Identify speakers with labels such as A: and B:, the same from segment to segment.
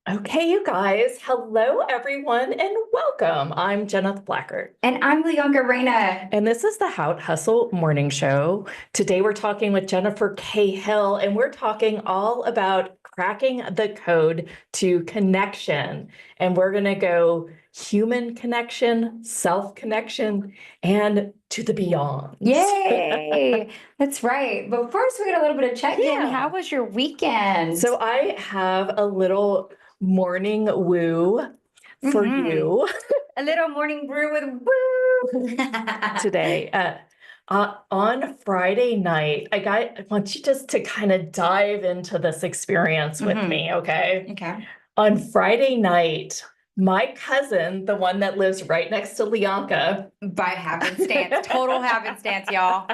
A: Okay, you guys. Hello, everyone, and welcome. I'm Jenna Blackard,
B: And I'm the younger Raina.
A: and this is the Haute Hustle Morning Show. Today, we're talking with Jennifer Cahill, and we're talking all about cracking the code to connection. And we're going to go human connection, self connection, and to the beyond.
B: Yay! That's right. But first, we got a little bit of check-in.
A: Yeah.
B: How was your weekend?
A: So, I have a little morning woo for you.
B: A little morning brew with woo
A: Today. On Friday night, I want you just to kind of dive into this experience with me, okay?
B: Okay.
A: On Friday night, my cousin, the one that lives right next to Leonka,
B: By happenstance, total happenstance, y'all.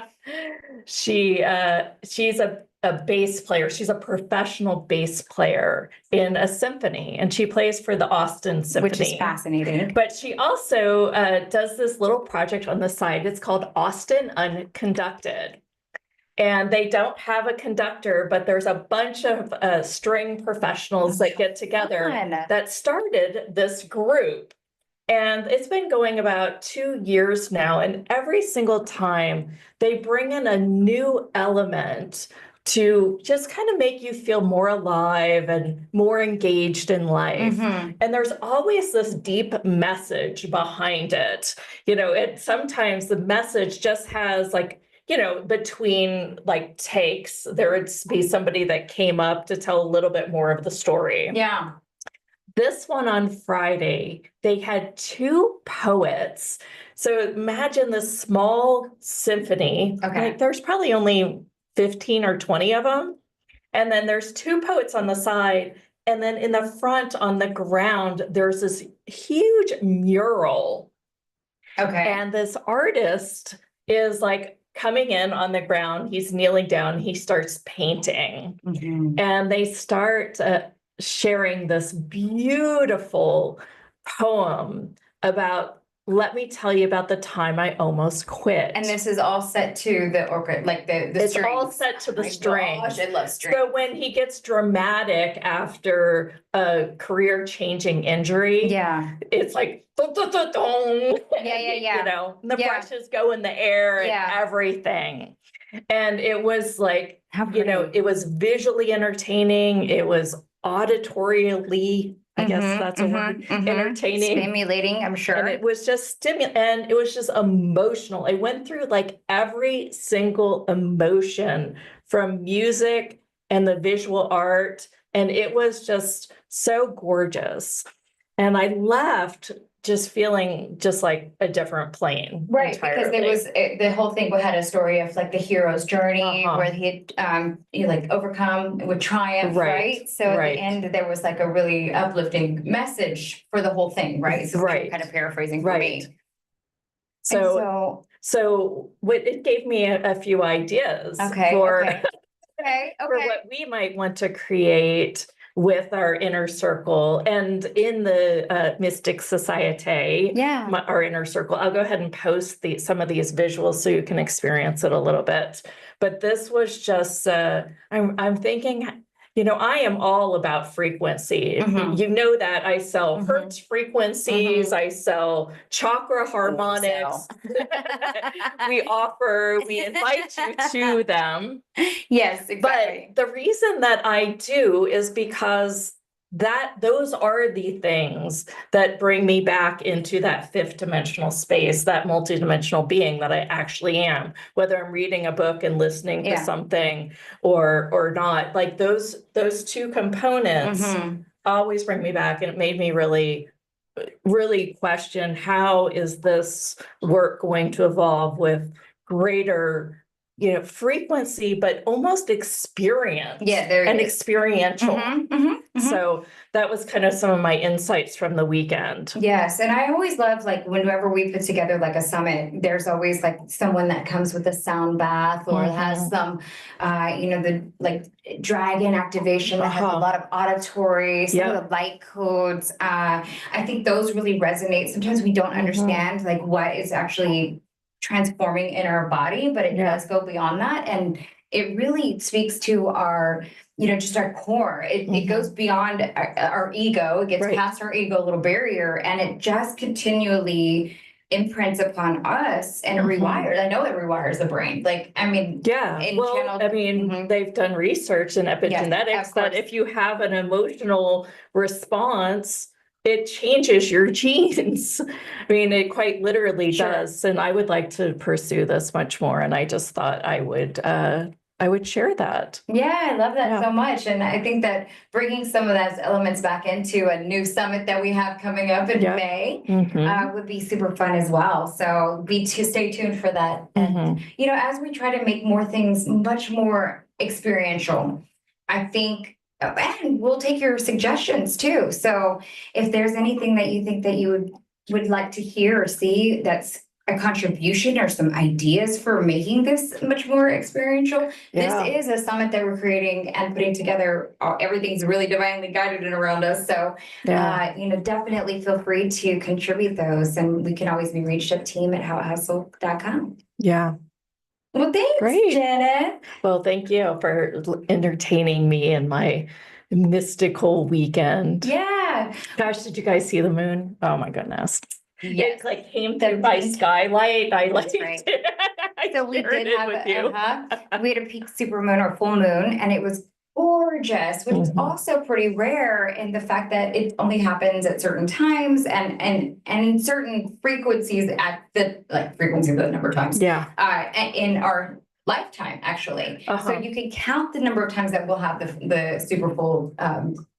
A: She's a bass player. She's a professional bass player in a symphony, and she plays for the Austin Symphony.
B: Which is fascinating.
A: But she also does this little project on the side. It's called Austin Unconducted. And they don't have a conductor, but there's a bunch of string professionals that get together that started this group. And it's been going about 2 years now. And every single time they bring in a new element to just kind of make you feel more alive and more engaged in life. And there's always this deep message behind it. Sometimes the message just has between takes, there would be somebody that came up to tell a little bit more of the story.
B: Yeah.
A: This one on Friday, they had two poets. So imagine this small symphony.
B: Okay.
A: There's probably only 15 or 20 of them. And then there's two poets on the side. And then in the front on the ground, there's this huge mural.
B: Okay.
A: And this artist is coming in on the ground. He's kneeling down. He starts painting. And they start sharing this beautiful poem about, let me tell you about the time I almost quit.
B: And this is all set to the orchestra, the
A: It's
B: strings.
A: all set to the strings.
B: Gosh, I love strings.
A: So when he gets dramatic after a career-changing injury, it's like dun, dun, dun, dun.
B: Yeah.
A: The brushes go in the air and everything. And it was it was visually entertaining. It was auditorially, I guess that's a word, entertaining.
B: Stimulating, I'm sure.
A: And it was just and it was just emotional. It went through every single emotion from music and the visual art. And it was just so gorgeous. And I left just feeling just like a different plane.
B: Right,
A: entirely.
B: because there was the whole thing had a story of the hero's journey where he had overcome with triumph, right? So at the end there was a really uplifting message for the whole thing, right? So kind of paraphrasing for me.
A: So it gave me a few ideas for what we might want to create with our inner circle. And in the Mystic Society, our inner circle, I'll go ahead and post some of these visuals so you can experience it a little bit. But this was just, I'm thinking, I am all about frequency. You know that I sell Hertz frequencies, I sell chakra harmonics. We invite you to them.
B: Yes, exactly.
A: But the reason that I do is because those are the things that bring me back into that fifth dimensional space, that multidimensional being that I actually am, whether I'm reading a book and listening to something or not. Those two components always bring me back, and it made me really question, how is this work going to evolve with greater frequency, but almost experience. Experiential. So that was kind of some of my insights from the weekend.
B: Yes. And I always love, whenever we put together a summit, there's always someone that comes with a sound bath or has some, the dragon activation that has a lot of auditory, some of the light codes. I think those really resonate. Sometimes we don't understand what is actually transforming in our body, but it does go beyond that. And it really speaks to our, just our core. It goes beyond our ego. It gets past our ego little barrier, and it just continually imprints upon us, and it rewires. I know it rewires the brain. Like, I mean,
A: they've done research in epigenetics that if you have an emotional response, it changes your genes. I mean, it quite literally does. And I would like to pursue this much more. And I just thought I would share that.
B: Yeah, I love that so much. And I think that bringing some of those elements back into a new summit that we have coming up in May would be super fun as well. So stay tuned for that. And, as we try to make more things much more experiential, I think, and we'll take your suggestions too. So if there's anything that you think that you would like to hear or see that's a contribution or some ideas for making this much more experiential. This is a summit that we're creating and putting together. Everything's really divinely guided and around us. So, definitely feel free to contribute those. And we can always be reached at team@houtehustle.com.
A: Yeah.
B: Well, thanks, Janet.
A: Well, thank you for entertaining me in my mystical weekend.
B: Yeah.
A: Gosh, did you guys see the moon? Oh my goodness.
B: Yes.
A: It like came through my skylight. I liked it.
B: So we did have we had a peak supermoon or full moon, and it was gorgeous, which is also pretty rare in the fact that it only happens at certain times and certain frequencies at the frequency of the number of times. In our lifetime, actually. So you can count the number of times that we'll have the super full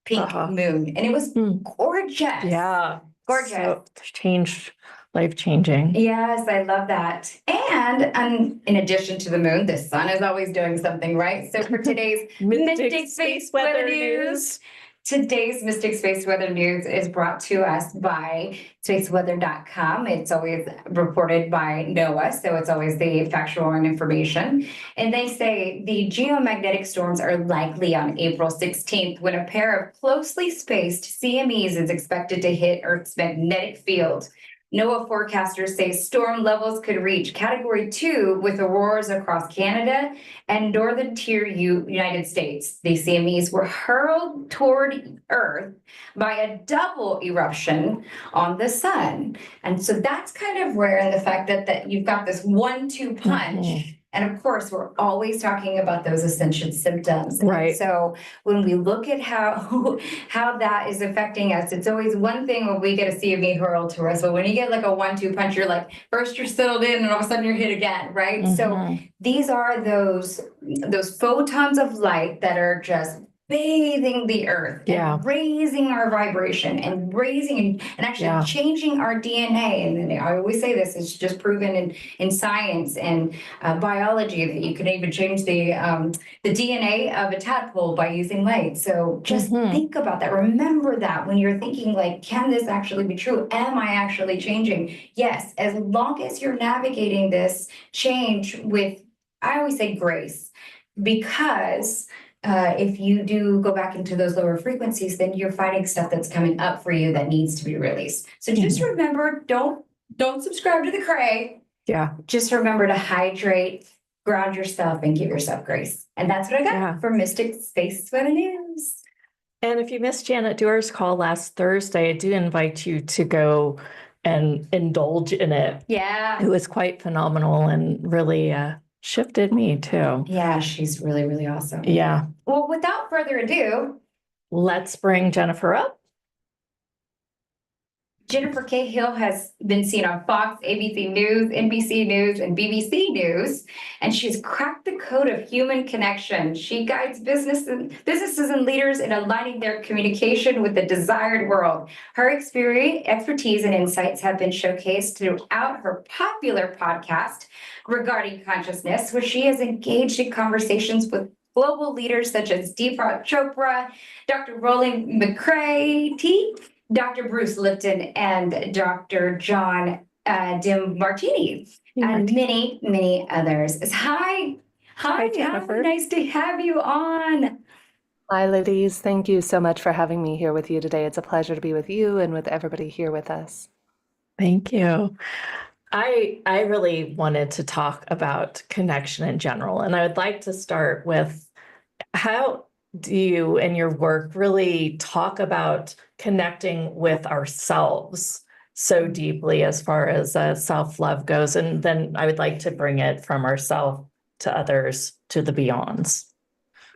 B: peak moon, and it was gorgeous.
A: Yeah.
B: Gorgeous.
A: So changed, life-changing.
B: Yes, I love that. And in addition to the moon, the sun is always doing something, right? So for today's Mystic Space Weather News, today's Mystic Space Weather News is brought to us by spaceweather.com. It's always reported by NOAA, so it's always the factual information. And they say the geomagnetic storms are likely on April 16th when a pair of closely spaced CMEs is expected to hit Earth's magnetic field. NOAA forecasters say storm levels could reach Category 2 with auroras across Canada and northern tier United States. The CMEs were hurled toward Earth by a double eruption on the sun. And so that's kind of rare in the fact that you've got this 1-2 punch. And of course, we're always talking about those Ascension symptoms.
A: Right.
B: And so when we look at how that is affecting us, it's always one thing when we get a CME hurled to us. But when you get like a 1-2 punch, you're like, first you're settled in and all of a sudden you're hit again, right? So these are those photons of light that are just bathing the earth and raising our vibration and raising and actually changing our DNA. And then I always say this, it's just proven in science and biology that you can even change the DNA of a tadpole by using light. So just think about that. Remember that when you're thinking like, can this actually be true? Am I actually changing? Yes, as long as you're navigating this change with, I always say grace, because if you do go back into those lower frequencies, then you're fighting stuff that's coming up for you that needs to be released. So just remember, don't subscribe to the cray.
A: Yeah.
B: Just remember to hydrate, ground yourself, and give yourself grace. And that's what I got for Mystic Space Weather News.
A: And if you missed Janet Dewar's call last Thursday, I do invite you to go and indulge in it.
B: Yeah.
A: It was quite phenomenal and really shifted me too.
B: Yeah, she's really, really awesome.
A: Yeah.
B: Well, without further ado,
A: let's bring Jennifer up.
B: Jennifer Cahill has been seen on Fox, ABC News, NBC News, and BBC News, and she's cracked the code of human connection. She guides businesses and leaders in aligning their communication with the desired world. Her experience, expertise, and insights have been showcased throughout her popular podcast regarding consciousness, where she has engaged in conversations with global leaders such as Deepak Chopra, Dr. Roland McCrae, Dr. Bruce Lipton, and Dr. John DiMartini, and many, many others. Hi,
A: Jennifer.
B: Nice to have you on.
C: Hi, ladies. Thank you so much for having me here with you today. It's a pleasure to be with you and with everybody here with us.
A: Thank you. I really wanted to talk about connection in general, and I would like to start with how do you in your work really talk about connecting with ourselves so deeply as far as self-love goes? And then I would like to bring it from ourselves to others to the beyonds.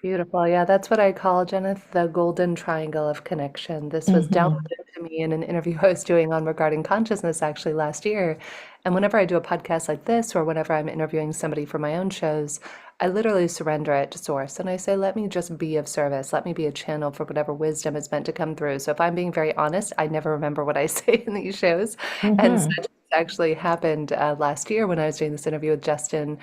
C: Beautiful. Yeah, that's what I call, Jenith, the golden triangle of connection. This was
A: Mhm.
C: downloaded to me in an interview I was doing on Regarding Consciousness actually last year. And whenever I do a podcast like this, or whenever I'm interviewing somebody for my own shows, I literally surrender it to source and I say, let me just be of service. Let me be a channel for whatever wisdom is meant to come through. So if I'm being very honest, I never remember what I say in these shows. And so
A: Mhm.
C: it actually happened last year when I was doing this interview with Justin,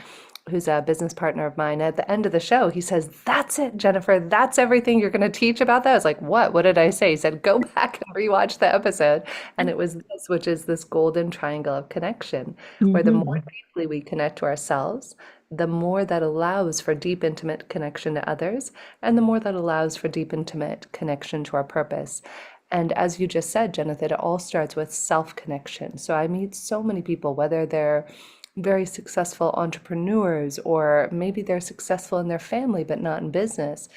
C: who's a business partner of mine. At the end of the show, he says, "That's it, Jennifer. That's everything you're going to teach about that." I was like, "What? What did I say?" He said, "Go back and rewatch the episode." And it was this, which is this golden triangle of connection, where the more
A: Mhm.
C: deeply we connect to ourselves, the more that allows for deep, intimate connection to others, and the more that allows for deep, intimate connection to our purpose. And as you just said, Jennifer, it all starts with self-connection. So I meet so many people, whether they're very successful entrepreneurs, or maybe they're successful in their family but not in business.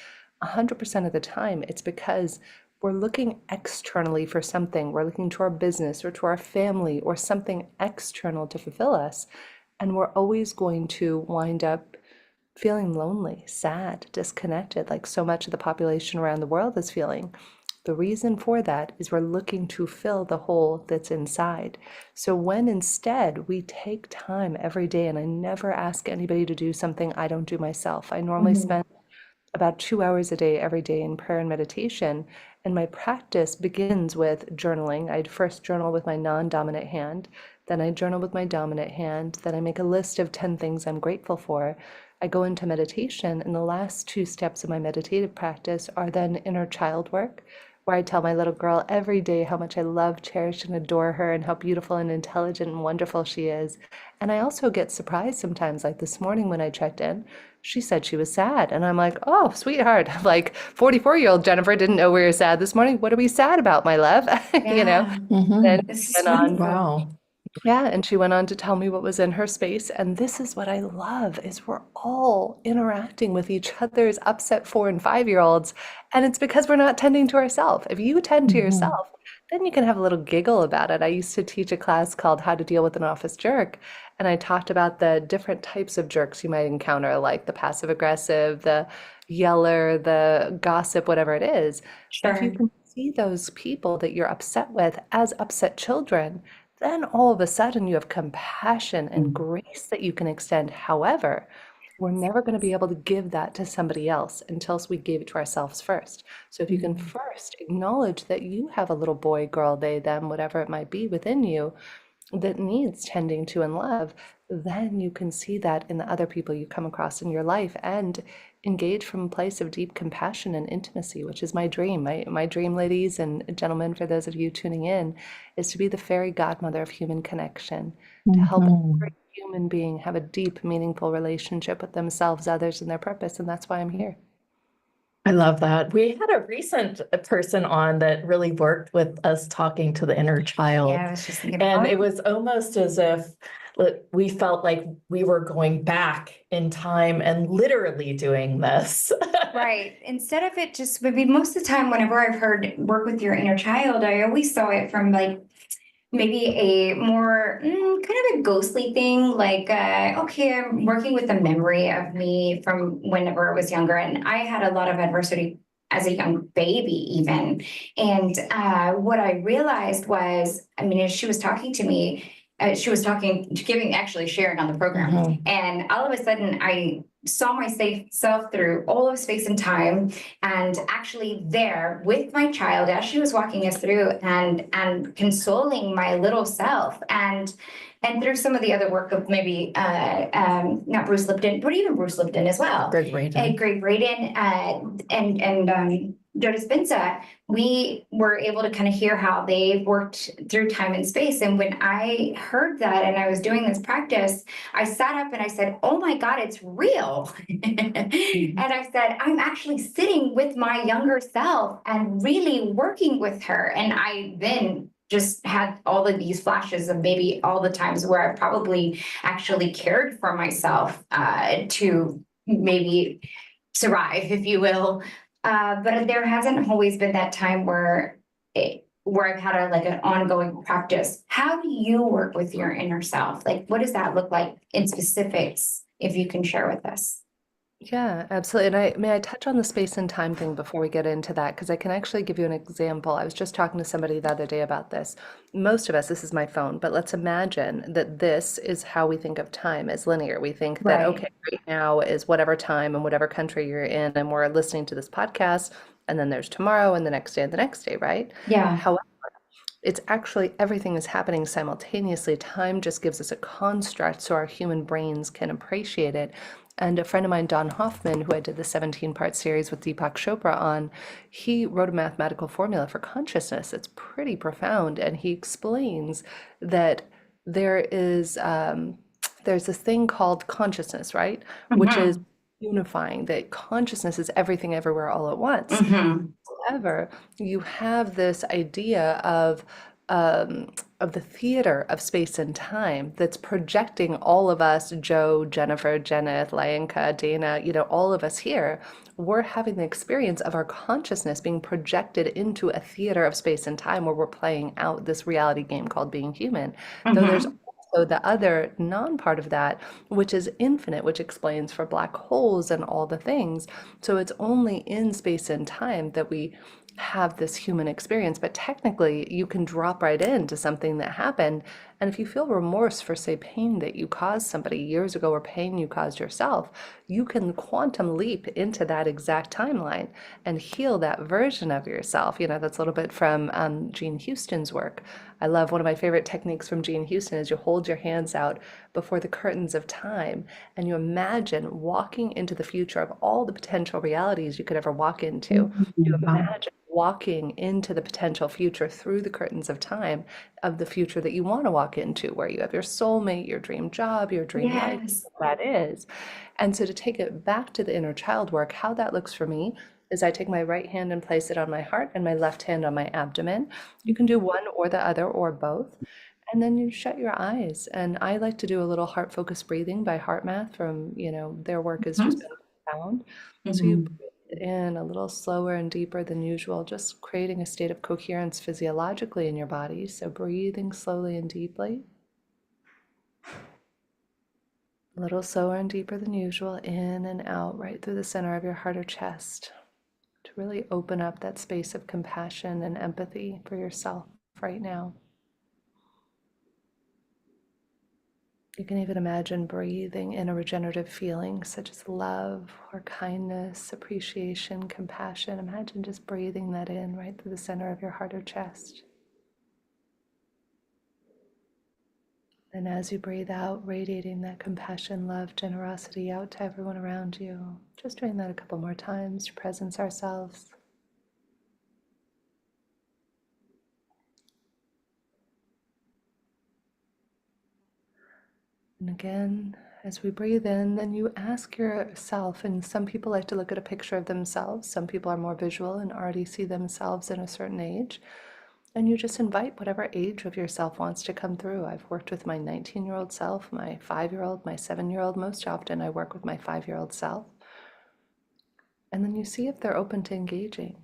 C: 100% of the time, it's because we're looking externally for something. We're looking to our business or to our family or something external to fulfill us. And we're always going to wind up feeling lonely, sad, disconnected, like so much of the population around the world is feeling. The reason for that is we're looking to fill the hole that's inside. So when instead we take time every day, and I never ask anybody to do something I don't do myself. I normally
B: Mhm.
C: spend about 2 hours a day every day in prayer and meditation. And my practice begins with journaling. I'd first journal with my non-dominant hand, then I journal with my dominant hand, then I make a list of 10 things I'm grateful for. I go into meditation, and the last two steps of my meditative practice are then inner child work, where I tell my little girl every day how much I love, cherish, and adore her, and how beautiful and intelligent and wonderful she is. And I also get surprised sometimes, like this morning when I checked in, she said she was sad. And I'm like, oh, sweetheart, like 44-year-old Jennifer didn't know we were sad this morning. What are we sad about, my love? You know?
B: Yeah,
C: And
A: Mhm.
C: she
B: this is
C: went on,
B: wonderful.
A: Wow.
C: yeah, and she went on to tell me what was in her space. And this is what I love is we're all interacting with each other's upset 4 and 5-year-olds. And it's because we're not tending to ourselves. If you tend to
A: Mhm.
C: yourself, then you can have a little giggle about it. I used to teach a class called How to Deal with an Office Jerk. And I talked about the different types of jerks you might encounter, like the passive aggressive, the yeller, the gossip, whatever it is. If you
B: Sure.
C: can see those people that you're upset with as upset children, then all of a sudden you have compassion and grace that you can extend. However, we're never going to be able to give that to somebody else until we give it to ourselves first. So if you can
B: Mhm.
C: first acknowledge that you have a little boy, girl, they, them, whatever it might be within you that needs tending to and love, then you can see that in the other people you come across in your life and engage from a place of deep compassion and intimacy, which is my dream. My dream, ladies and gentlemen, for those of you tuning in, is to be the fairy godmother of human connection, to help every
A: Mhm.
C: human being have a deep, meaningful relationship with themselves, others, and their purpose. And that's why I'm here.
A: I love that. We had a recent person on that really worked with us talking to the inner child.
B: Yeah, I was just thinking
A: And
B: about.
A: it was almost as if we felt like we were going back in time and literally doing this.
B: Right. Instead of it just, maybe most of the time, whenever I've heard work with your inner child, I always saw it from like maybe a more kind of a ghostly thing. Like, okay, I'm working with a memory of me from whenever I was younger, and I had a lot of adversity as a young baby, even. And what I realized was, I mean, as she was talking to me, she was talking, giving, actually sharing on the program,
A: Mhm.
B: and all of a sudden, I saw myself through all of space and time, and actually there with my child as she was walking us through and consoling my little self, and through some of the other work of maybe not Bruce Lipton, but even Bruce Lipton as well,
A: Greg Braden.
B: Greg Braden, and Joe Dispenza, we were able to kind of hear how they worked through time and space. And when I heard that and I was doing this practice, I sat up and I said, oh my God, it's real. And I said, I'm actually sitting with my younger self and really working with her. And I then just had all of these flashes of maybe all the times where I probably actually cared for myself to maybe survive, if you will. But there hasn't always been that time where I've had like an ongoing practice. How do you work with your inner self? Like, what does that look like in specifics, if you can share with us?
C: Yeah, absolutely. And may I touch on the space and time thing before we get into that? Because I can actually give you an example. I was just talking to somebody the other day about this. Most of us, this is my phone, but let's imagine that this is how we think of time as linear. We think that, okay,
B: Right.
C: right now is whatever time and whatever country you're in, and we're listening to this podcast, and then there's tomorrow and the next day and the next day, right?
B: Yeah.
C: However, it's actually everything is happening simultaneously. Time just gives us a construct so our human brains can appreciate it. And a friend of mine, Don Hoffman, who I did the 17-part series with Deepak Chopra on, he wrote a mathematical formula for consciousness. It's pretty profound. And he explains that there is there's this thing called consciousness, right? Which is
B: Mm-hmm.
C: unifying, that consciousness is everything everywhere all at once.
B: Mm-hmm.
C: However, you have this idea of the theater of space and time that's projecting all of us, Joe, Jennifer, Jenneth, Layanka, Dana, all of us here. We're having the experience of our consciousness being projected into a theater of space and time where we're playing out this reality game called being human. Though there's
B: Mm-hmm.
C: also the other non-part of that, which is infinite, which explains for black holes and all the things. So it's only in space and time that we have this human experience, but technically you can drop right into something that happened. And if you feel remorse for, say, pain that you caused somebody years ago or pain you caused yourself, you can quantum leap into that exact timeline and heal that version of yourself. That's a little bit from Jean Houston's work. I love one of my favorite techniques from Jean Houston is you hold your hands out before the curtains of time and you imagine walking into the future of all the potential realities you could ever walk into. You imagine walking into the potential future through the curtains of time of the future that you want to walk into, where you have your soulmate, your dream job, your dream life,
B: Yes.
C: that is. And so to take it back to the inner child work, how that looks for me is I take my right hand and place it on my heart and my left hand on my abdomen. You can do one or the other or both. And then you shut your eyes. And I like to do a little heart focused breathing by Heart Math from, their work has just been found. So you
B: Mm-hmm.
C: breathe in a little slower and deeper than usual, just creating a state of coherence physiologically in your body. So breathing slowly and deeply, a little slower and deeper than usual, in and out, right through the center of your heart or chest, to really open up that space of compassion and empathy for yourself right now. You can even imagine breathing in a regenerative feeling such as love or kindness, appreciation, compassion. Imagine just breathing that in right through the center of your heart or chest. And as you breathe out, radiating that compassion, love, generosity out to everyone around you. Just doing that a couple more times to presence ourselves. And again, as we breathe in, then you ask yourself, and some people like to look at a picture of themselves. Some people are more visual and already see themselves in a certain age. And you just invite whatever age of yourself wants to come through. I've worked with my 19-year-old self, my 5-year-old, my 7-year-old. Most often I work with my 5-year-old self. And then you see if they're open to engaging.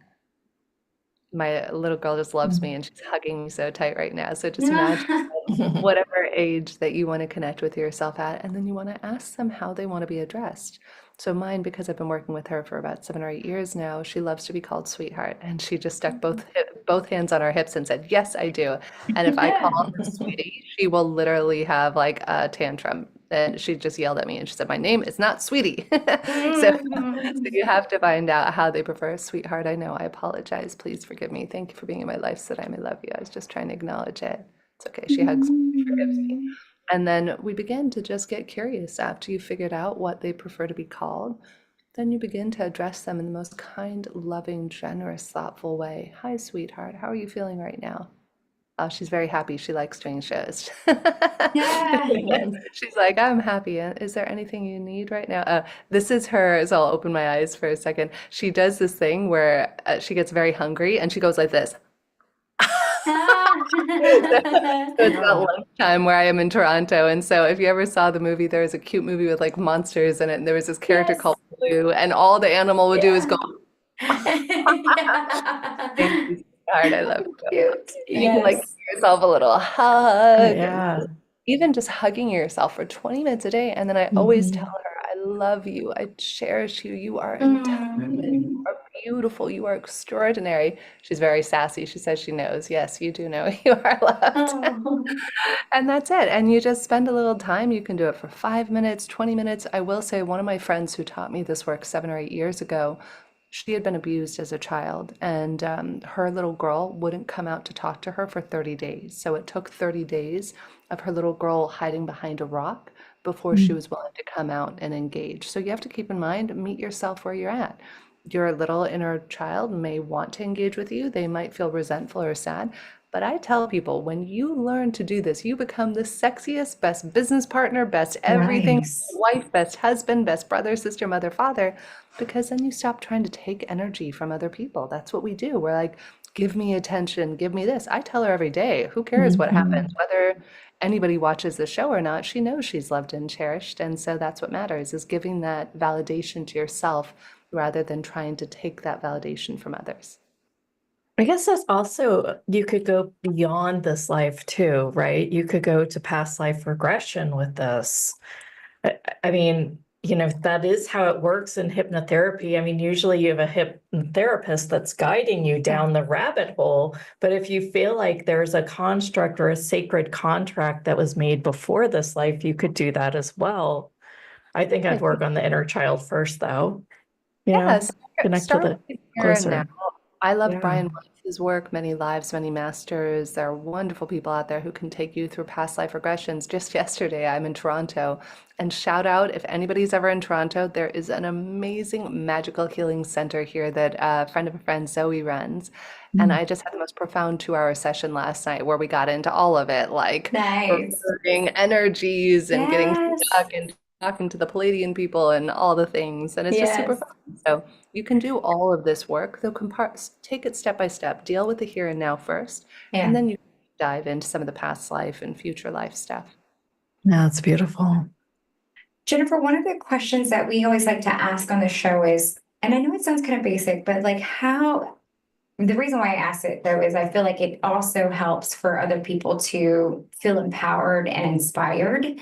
C: My little girl just loves me and she's hugging me so tight right now. So just imagine whatever age that you want to connect with yourself at, and then you want to ask them how they want to be addressed. So mine, because I've been working with her for about 7 or 8 years now, she loves to be called sweetheart, and she just stuck both hands on her hips and said, "Yes, I do." And if I call her sweetie, she will literally have like a tantrum. And she just yelled at me and she said, "My name is not Sweetie." So you have to find out how they prefer. Sweetheart, I know, I apologize. Please forgive me. Thank you for being in my life so that I may love you. I was just trying to acknowledge it. It's okay. She hugs me, she forgives me. And then we begin to just get curious after you figured out what they prefer to be called. Then you begin to address them in the most kind, loving, generous, thoughtful way. "Hi, sweetheart. How are you feeling right now?" Oh, she's very happy. She likes doing shows.
B: Yeah.
C: She's like, "I'm happy. Is there anything you need right now?" This is her, so I'll open my eyes for a second. She does this thing where she gets very hungry and she goes like this. So it's that lunchtime where I am in Toronto. And so if you ever saw the movie, there was a cute movie with like monsters in it. And there was this character
B: Yes.
C: called Blue, and all the animal would do is
B: Yeah.
C: go, thank
B: Yeah.
C: you, sweetheart. I love you.
B: Cute.
C: You can like
B: Yes.
C: give yourself a little hug and
A: Yeah.
C: even just hugging yourself for 20 minutes a day. And then I always tell
A: Mhm.
C: her, I love you. I cherish you. You are intelligent. You
B: Mm.
C: are beautiful. You are extraordinary. She's very sassy. She says she knows. Yes, you do know you are loved.
B: Oh.
C: And that's it. And you just spend a little time. You can do it for 5 minutes, 20 minutes. I will say, one of my friends who taught me this work 7 or 8 years ago, she had been abused as a child, and her little girl wouldn't come out to talk to her for 30 days. So it took 30 days of her little girl hiding behind a rock before she was willing to come out and engage. So you have to keep in mind, meet yourself where you're at. Your little inner child may want to engage with you. They might feel resentful or sad. But I tell people, when you learn to do this, you become the sexiest, best business partner, best everything,
B: Nice.
C: wife, best husband, best brother, sister, mother, father, because then you stop trying to take energy from other people. That's what we do. We're like, give me attention, give me this. I tell her every day, who cares what happens,
A: Mhm.
C: whether anybody watches the show or not, she knows she's loved and cherished. And so that's what matters, is giving that validation to yourself rather than trying to take that validation from others.
A: I guess that's also, you could go beyond this life too, right? You could go to past life regression with this. I mean, that is how it works in hypnotherapy. I mean, usually you have a hypnotherapist that's guiding you
B: Yeah.
A: down the rabbit hole. But if you feel like there's a construct or a sacred contract that was made before this life, you could do that as well. I think
C: I
A: I'd work
C: think,
A: on the inner child first, though,
C: yeah, start,
A: connect to
C: start with
A: the
C: the here and now.
A: closer.
C: I love
A: Yeah.
C: Brian Weiss's work, Many Lives, Many Masters. There are wonderful people out there who can take you through past life regressions. Just yesterday, I'm in Toronto, and shout out if anybody's ever in Toronto, there is an amazing magical healing center here that a friend of a friend, Zoe, runs. And I just had the most profound 2 hour session last night where we got into all of it, like
B: Nice.
C: reverting energies and getting
B: Yes.
C: stuck and talking to the Palladian people and all the things. And it's just super
B: Yes.
C: fun. So you can do all of this work, though take it step by step, deal with the here and now first, and
B: Yeah.
C: then you dive into some of the past life and future life stuff.
A: Yeah, it's beautiful.
B: Jennifer, one of the questions that we always like to ask on the show is, and I know it sounds kind of basic, but like the reason why I ask it though is I feel like it also helps for other people to feel empowered and inspired.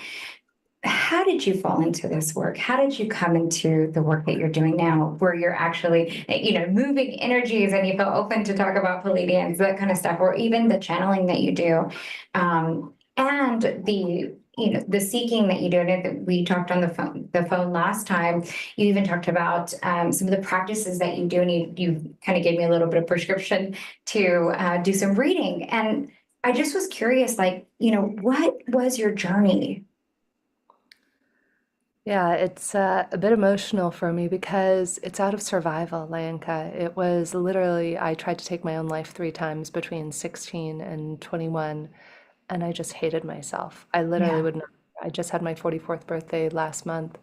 B: How did you fall into this work? How did you come into the work that you're doing now, where you're actually, moving energies and you feel open to talk about Palladians, that kind of stuff, or even the channeling that you do, and the seeking that you do. And that we talked on the phone last time. You even talked about some of the practices that you do, and you kind of gave me a little bit of prescription to do some reading. And I just was curious, like, what was your journey?
C: Yeah, it's a bit emotional for me because it's out of survival, Layanka. It was literally, I tried to take my own life 3 times between 16 and 21, and I just hated myself. I literally
B: Yeah.
C: would not. I just had my 44th birthday last month,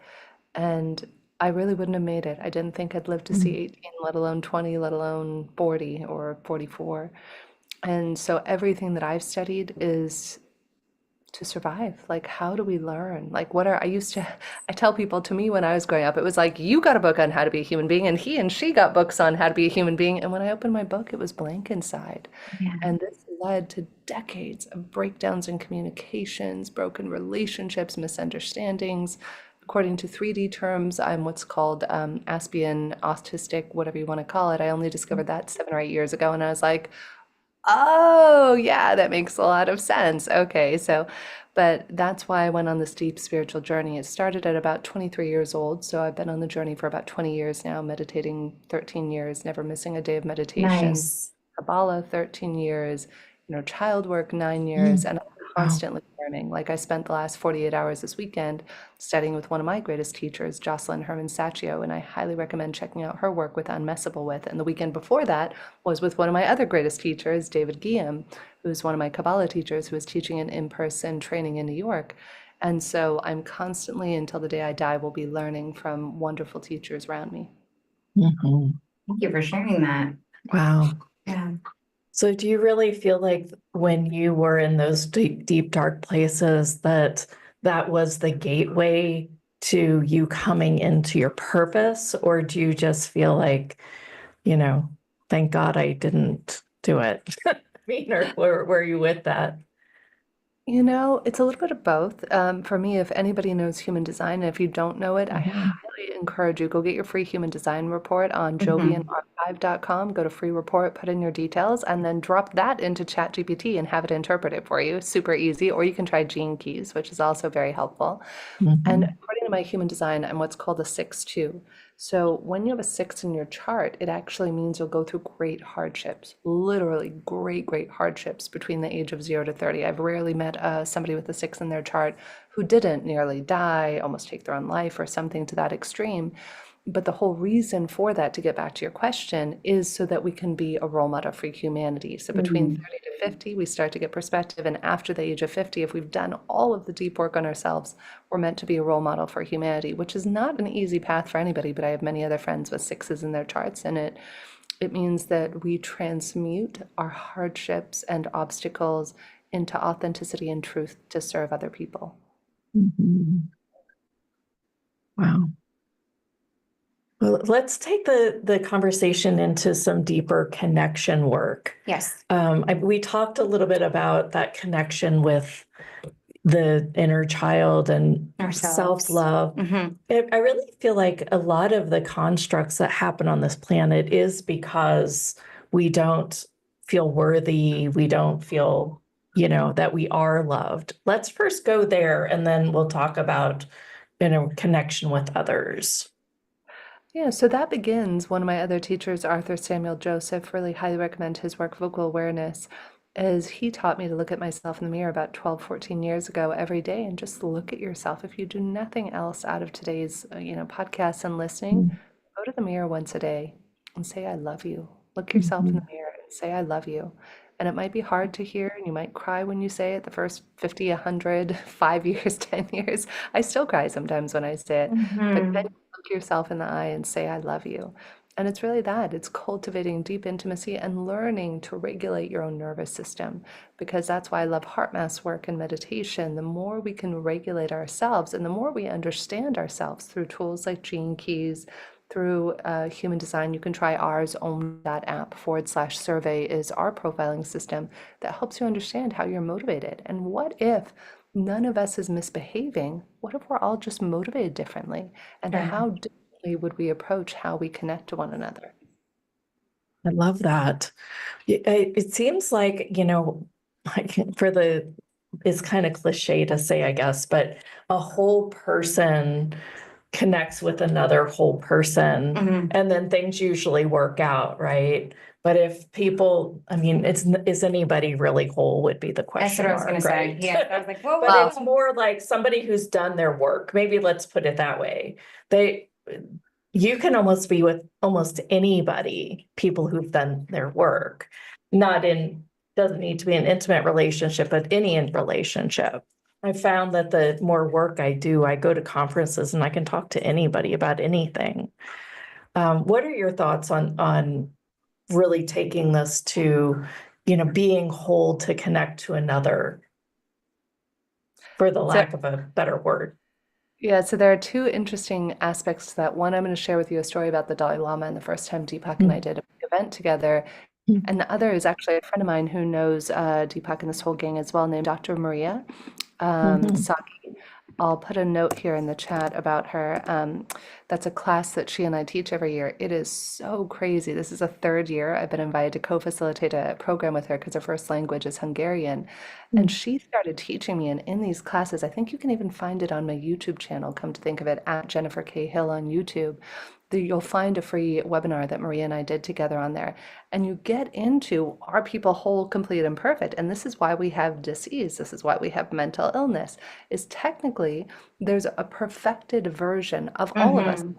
C: and I really wouldn't have made it. I didn't think I'd live to see 18, let alone 20, let alone 40 or 44. And so everything that I've studied is to survive. Like, how do we learn? Like, I tell people, to me when I was growing up, it was like, you got a book on how to be a human being, and he and she got books on how to be a human being. And when I opened my book, it was blank inside.
B: Yeah.
C: And this led to decades of breakdowns in communications, broken relationships, misunderstandings. According to 3D terms, I'm what's called Aspian autistic, whatever you want to call it. I only discovered that 7 or 8 years ago, and I was like, oh, yeah, that makes a lot of sense. Okay, but that's why I went on this deep spiritual journey. It started at about 23 years old, so I've been on the journey for about 20 years now, meditating 13 years, never missing a day of meditation.
B: Nice.
C: Kabbalah 13 years, child work 9 years, and I'm
A: Wow.
C: constantly learning. Like I spent the last 48 hours this weekend studying with one of my greatest teachers, Jocelyn Herman Saccio, and I highly recommend checking out her work with Unmessable with. And the weekend before that was with one of my other greatest teachers, David Guillaume, who's one of my Kabbalah teachers who is teaching an in-person training in New York. And so I'm constantly, until the day I die, will be learning from wonderful teachers around me.
A: Mhm.
B: Thank you for sharing that.
A: Wow.
B: Yeah.
A: So do you really feel like when you were in those deep, deep, dark places that that was the gateway to you coming into your purpose? Or do you just feel like, thank God I didn't do it? I mean, or were you with that?
C: It's a little bit of both. For me, if anybody knows human design, and if you don't know it, I
A: Mhm.
C: highly encourage you, go get your free human design report on
B: Mhm.
C: jovianarchive.com. Go to free report, put in your details, and then drop that into ChatGPT and have it interpret it for you. Super easy. Or you can try Gene Keys, which is also very helpful. And
A: Mhm.
C: according to my human design, I'm what's called a 6-2. So when you have a 6 in your chart, it actually means you'll go through great hardships, literally great, great hardships between the age of 0 to 30. I've rarely met somebody with a 6 in their chart who didn't nearly die, almost take their own life, or something to that extreme. But the whole reason for that, to get back to your question, is so that we can be a role model for humanity. So between
B: Mhm.
C: 30 to 50, we start to get perspective. And after the age of 50, if we've done all of the deep work on ourselves, we're meant to be a role model for humanity, which is not an easy path for anybody. But I have many other friends with 6s in their charts, and it means that we transmute our hardships and obstacles into authenticity and truth to serve other people.
A: Mhm. Wow. Well, let's take the conversation into some deeper connection work.
B: Yes.
A: We talked a little bit about that connection with the inner child and
B: Ourselves.
A: self-love.
B: Hmm.
A: I really feel like a lot of the constructs that happen on this planet is because we don't feel worthy, we don't feel, that we are loved. Let's first go there, and then we'll talk about, connection with others.
C: Yeah, so that begins. One of my other teachers, Arthur Samuel Joseph, really highly recommend his work, Vocal Awareness, as he taught me to look at myself in the mirror about 12, 14 years ago every day and just look at yourself. If you do nothing else out of today's, podcasts and listening, go to the mirror once a day and say, I love you. Look yourself in the
A: Mhm.
C: mirror and say, I love you. And it might be hard to hear, and you might cry when you say it the first 50, 100, 5 years, 10 years. I still cry sometimes when I say it. But can
B: Hmm.
C: you look yourself in the eye and say, I love you? And it's really that. It's cultivating deep intimacy and learning to regulate your own nervous system, because that's why I love heart mass work and meditation. The more we can regulate ourselves and the more we understand ourselves through tools like Gene Keys, through human design. You can try ours, own that app /survey is our profiling system that helps you understand how you're motivated. And what if none of us is misbehaving? What if we're all just motivated differently? And
A: Sure.
C: how differently would we approach how we connect to one another?
A: I love that. It seems like, like it's kind of cliche to say, I guess, but a whole person connects with another whole person,
B: Hmm.
A: and then things usually work out, right? But if people, I mean, is anybody really whole would be the
B: That's what
A: question
B: I was gonna
A: mark,
B: say.
A: right?
B: Yeah. I was like, whoa,
A: But
B: whoa,
C: Well,
A: it's
B: whoa.
A: more like somebody who's done their work. Maybe let's put it that way. They, you can almost be with almost anybody, people who've done their work, not in, doesn't need to be an intimate relationship, but any relationship. I found that the more work I do, I go to conferences and I can talk to anybody about anything. What are your thoughts on really taking this to, being whole to connect to another, for the
C: so
A: lack of a better word?
C: yeah, so there are two interesting aspects to that. One, I'm going to share with you a story about the Dalai Lama and the first time Deepak and I did a big event together. And the other is actually a friend of mine who knows Deepak and this whole gang as well, named Dr. Maria
A: Mhm.
C: Saki. I'll put a note here in the chat about her. That's a class that she and I teach every year. It is so crazy. This is a third year. I've been invited to co-facilitate a program with her because her first language is Hungarian. And she started teaching me, and in these classes, I think you can even find it on my YouTube channel, come to think of it, at Jennifer Cahill on YouTube. You'll find a free webinar that Maria and I did together on there. And you get into, are people whole, complete, and perfect? And this is why we have disease. This is why we have mental illness, is technically there's a perfected version of all of us,
B: Hmm.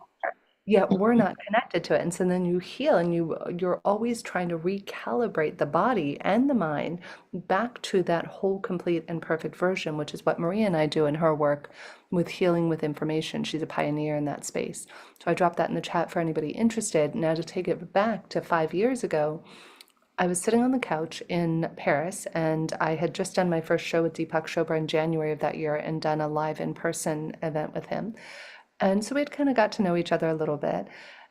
C: yet we're not connected to it. And so then you heal, and you're always trying to recalibrate the body and the mind back to that whole, complete, and perfect version, which is what Maria and I do in her work with healing with information. She's a pioneer in that space. So I dropped that in the chat for anybody interested. Now to take it back to 5 years ago, I was sitting on the couch in Paris, and I had just done my first show with Deepak Chopra in January of that year and done a live in-person event with him. And so we'd kind of got to know each other a little bit.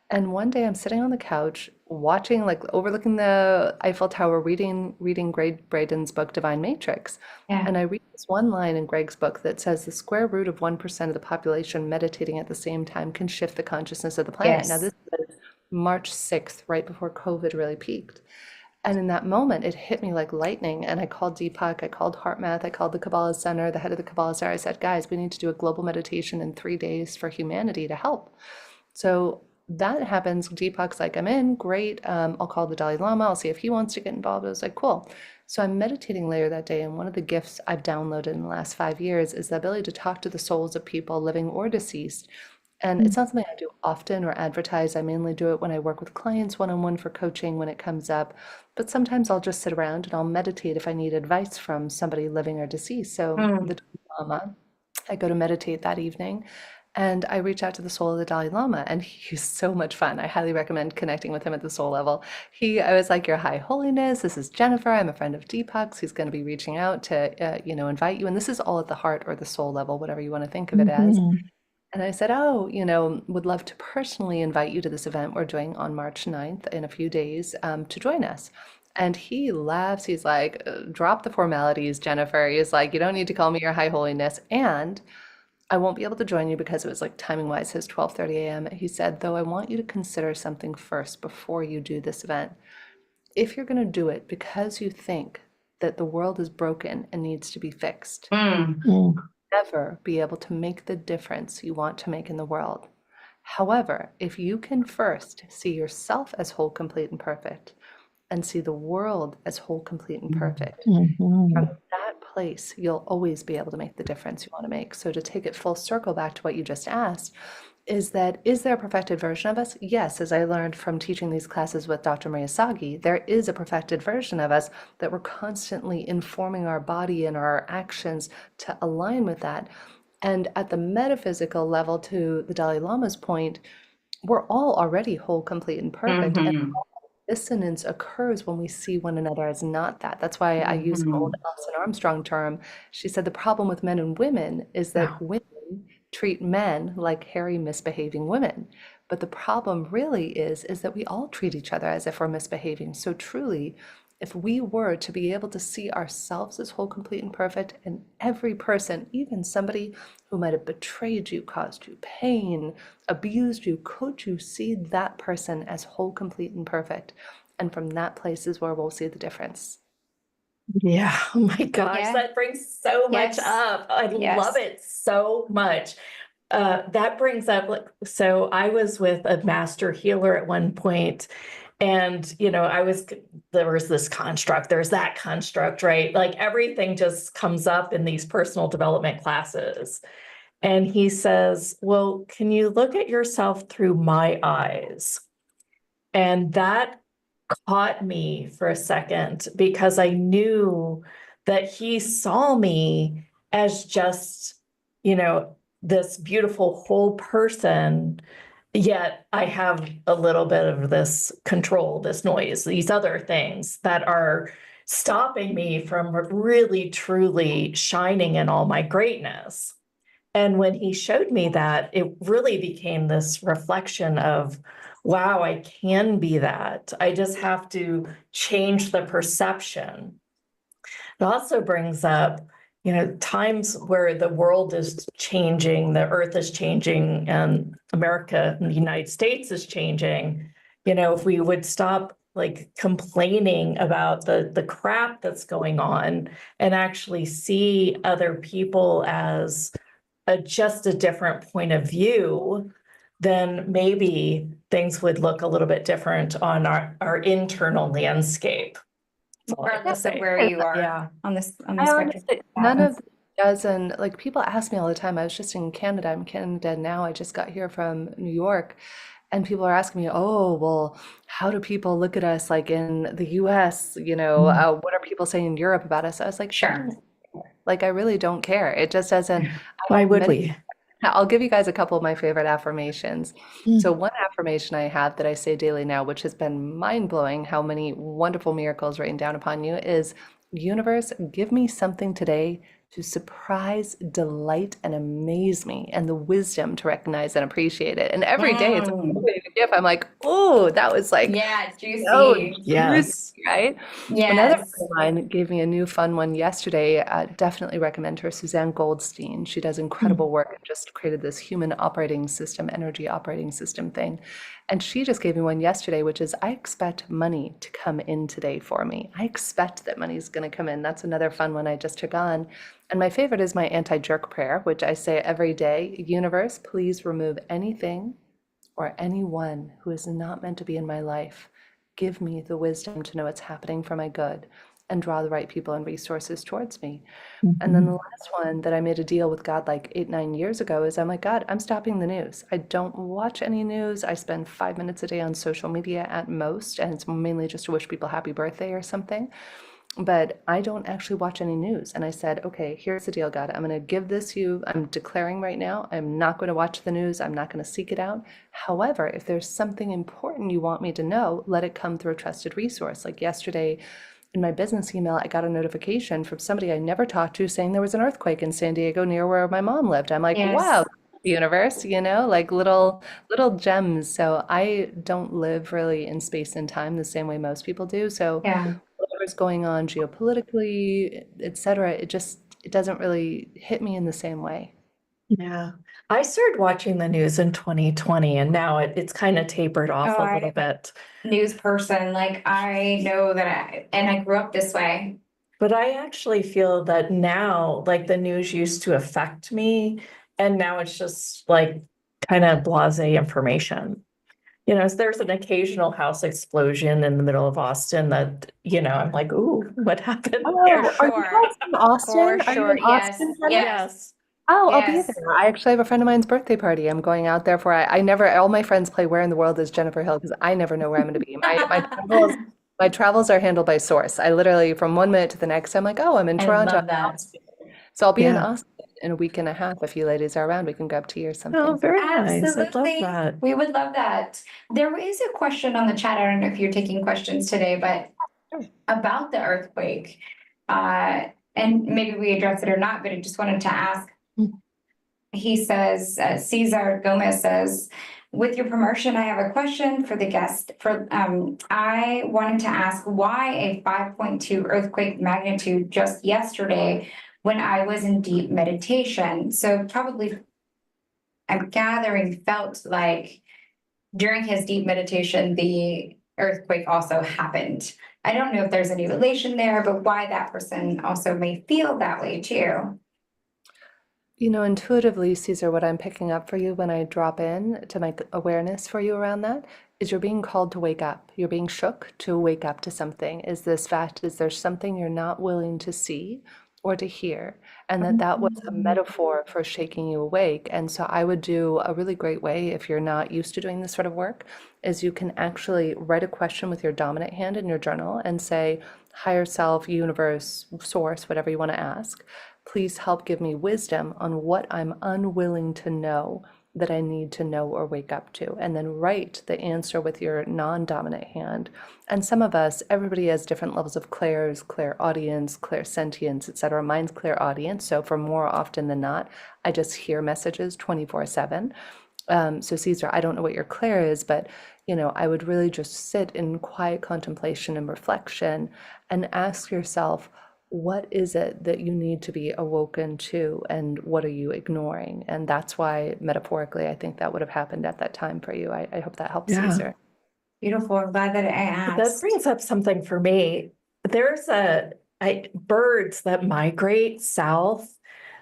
C: And one day I'm sitting on the couch watching, like overlooking the Eiffel Tower, reading Greg Braden's book, Divine Matrix.
B: Yeah.
C: And I read this one line in Greg's book that says the square root of 1% of the population meditating at the same time can shift the consciousness of the planet. Now,
B: Yes.
C: this was March 6th, right before COVID really peaked. And in that moment, it hit me like lightning. And I called Deepak, I called HeartMath, I called the Kabbalah Center, the head of the Kabbalah Center. I said, guys, we need to do a global meditation in 3 days for humanity to help. So that happens. Deepak's like, I'm in, great. I'll call the Dalai Lama. I'll see if he wants to get involved. I was like, cool. So I'm meditating later that day. And one of the gifts I've downloaded in the last 5 years is the ability to talk to the souls of people living or deceased. And it's not something I do often or advertise. I mainly do it when I work with clients one-on-one for coaching when it comes up. But sometimes I'll just sit around and I'll meditate if I need advice from somebody living or deceased. So the Dalai Lama, I go to meditate that evening and I reach out to the soul of the Dalai Lama, and he's so much fun. I highly recommend connecting with him at the soul level. I was like, Your High Holiness, this is Jennifer. I'm a friend of Deepak's. He's going to be reaching out to, invite you. And this is all at the heart or the soul level, whatever you want to think of it as. And I said, oh, would love to personally invite you to this event we're doing on March 9th in a few days to join us. And he laughs. He's like, drop the formalities, Jennifer. He's like, you don't need to call me Your High Holiness. And I won't be able to join you because it was like timing wise, his 12:30 a.m. He said, though, I want you to consider something first before you do this event. If you're going to do it because you think that the world is broken and needs to be fixed, never be able to make the difference you want to make in the world. However, if you can first see yourself as whole, complete, and perfect, and see the world as whole, complete, and perfect, from that place, you'll always be able to make the difference you want to make. So to take it full circle back to what you just asked, is there a perfected version of us? Yes, as I learned from teaching these classes with Dr. Miyasagi, there is a perfected version of us that we're constantly informing our body and our actions to align with that. And at the metaphysical level, to the Dalai Lama's point, we're all already whole, complete, and perfect. And dissonance occurs when we see one another as not that. That's why I use an old Alison Armstrong term. She said the problem with men and women is that women treat men like hairy, misbehaving women. But the problem really is that we all treat each other as if we're misbehaving. So truly, if we were to be able to see ourselves as whole, complete, and perfect, and every person, even somebody who might have betrayed you, caused you pain, abused you, could you see that person as whole, complete, and perfect? And from that place is where we'll see the difference.
A: Yeah. Oh my gosh,
B: Yeah.
A: that brings so much
B: Yes.
A: up. I
B: Yes.
A: love it so much. That brings up so I was with a master healer at one point, and there was this construct, there's that construct, right? Like everything just comes up in these personal development classes. And he says, well, can you look at yourself through my eyes? And that caught me for a second because I knew that he saw me as just, this beautiful whole person. Yet I have a little bit of this control, this noise, these other things that are stopping me from really, truly shining in all my greatness. And when he showed me that, it really became this reflection of, wow, I can be that. I just have to change the perception. It also brings up, times where the world is changing, the earth is changing, and America and the United States is changing. If we would stop like complaining about the crap that's going on and actually see other people as just a different point of view, then maybe things would look a little bit different on our internal landscape.
B: Regardless of where you are on this
C: I
B: spectrum.
C: honestly, none of it doesn't, like people ask me all the time. I was just in Canada. I'm in Canada now. I just got here from New York. And people are asking me, oh, well, how do people look at us like in the US? What are people saying in Europe about us? I was like,
B: Sure.
C: like, I really don't care. It just doesn't.
A: Why would we?
C: I'll give you guys a couple of my favorite affirmations. So,
A: Mm.
C: one affirmation I have that I say daily now, which has been mind-blowing how many wonderful miracles rain down upon you, is Universe, give me something today to surprise, delight, and amaze me, and the wisdom to recognize and appreciate it. And every day it's a
B: Mm.
C: gift. I'm like, oh, that was like
B: Yeah,
C: so
B: juicy.
C: juicy,
A: Yes.
C: right? Another friend
B: Yes.
C: of mine gave me a new fun one yesterday. Definitely recommend her, Suzanne Goldstein. She does
A: Mm.
C: incredible work and just created this human operating system, energy operating system thing. And she just gave me one yesterday, which is I expect money to come in today for me. I expect that money is going to come in. That's another fun one I just took on. And my favorite is my anti-jerk prayer, which I say every day. Universe, please remove anything or anyone who is not meant to be in my life. Give me the wisdom to know it's happening for my good and draw the right people and resources towards me. And then the
A: Mhm.
C: last one that I made a deal with God like 8, 9 years ago is I'm like, God, I'm stopping the news. I don't watch any news. I spend 5 minutes a day on social media at most, and it's mainly just to wish people happy birthday or something. But I don't actually watch any news. And I said, okay, here's the deal, God. I'm going to give this you. I'm declaring right now, I'm not going to watch the news. I'm not going to seek it out. However, if there's something important you want me to know, let it come through a trusted resource. Like yesterday in my business email, I got a notification from somebody I never talked to saying there was an earthquake in San Diego near where my mom lived. I'm like, wow,
B: Yes.
C: universe, like little gems. So I don't live really in space and time the same way most people do. So
B: Yeah.
C: whatever's going on geopolitically, et cetera, it doesn't really hit me in the same way.
A: Yeah. I started watching the news in 2020 and now it's kind of tapered
B: Oh,
A: off a little
B: I'm
A: bit.
B: a news person. Like I know that I grew up this way.
A: But I actually feel that now, like the news used to affect me, and now it's just like kind of blasé information. There's an occasional house explosion in the middle of Austin that, I'm like, ooh, what happened
B: For
C: Oh, are
A: there?
C: you
B: sure.
C: guys in Austin?
B: For
C: Are you
B: sure.
C: in
B: Yes.
C: Austin, Jenna?
B: Yes.
A: Yes.
C: Oh, I'll be
B: Yes.
C: there. I actually have a friend of mine's birthday party. I'm going out there for. I never. All my friends play "Where in the World is Jennifer Hill" because I never know where I'm going to be. My travels are handled by source. I literally from 1 minute to the next. I'm like, oh, I'm in
B: I
C: Toronto.
B: love that.
C: So I'll be in
A: Yeah.
C: Austin in a week and a half. If you ladies are around, we can grab tea or
A: Oh,
C: something.
A: very nice. I love
B: Absolutely.
A: that.
B: We would love that. There is a question on the chat. I don't know if you're taking questions today, but about the earthquake. And maybe we address it or not, but I just wanted to ask. He says, Cesar Gomez says, with your permission, I have a question for the guest. I wanted to ask why a 5.2 earthquake magnitude just yesterday when I was in deep meditation. So probably I'm gathering felt like during his deep meditation, the earthquake also happened. I don't know if there's any relation there, but why that person also may feel that way too.
C: Intuitively, Caesar, what I'm picking up for you when I drop in to my awareness for you around that is you're being called to wake up. You're being shook to wake up to something. Is there something you're not willing to see or to hear? And that was a metaphor for shaking you awake. And so I would do a really great way if you're not used to doing this sort of work, is you can actually write a question with your dominant hand in your journal and say, higher self, universe, source, whatever you want to ask. Please help give me wisdom on what I'm unwilling to know that I need to know or wake up to. And then write the answer with your non-dominant hand. And some of us, everybody has different levels of clairs, clairaudience, clairsentience, etc. Mine's clairaudience. So for more often than not, I just hear messages 24/7. So Caesar, I don't know what your clair is, but I would really just sit in quiet contemplation and reflection and ask yourself, what is it that you need to be awoken to, and what are you ignoring? And that's why, metaphorically, I think that would have happened at that time for you. I hope that helps,
A: Yeah.
C: Caesar.
B: Beautiful. I'm glad that I
A: That
B: asked.
A: brings up something for me. There's birds that migrate south.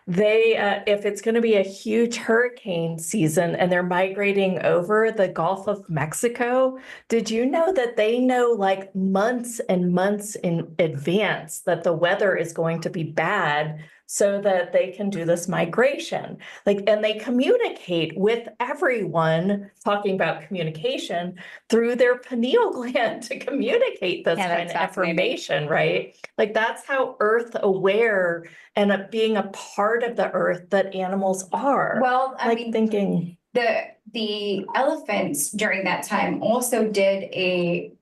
A: They, if it's going to be a huge hurricane season and they're migrating over the Gulf of Mexico, did you know that they know like months and months in advance that the weather is going to be bad so that they can do this migration. Like, and they communicate with everyone, talking about communication through their pineal gland to communicate this
B: Yeah,
A: kind
B: that's
A: of
B: fascinating.
A: information, right? Like that's how earth aware and being a part of the earth that animals are.
B: Well, I
A: like
B: mean,
A: thinking,
B: the elephants during that time also did a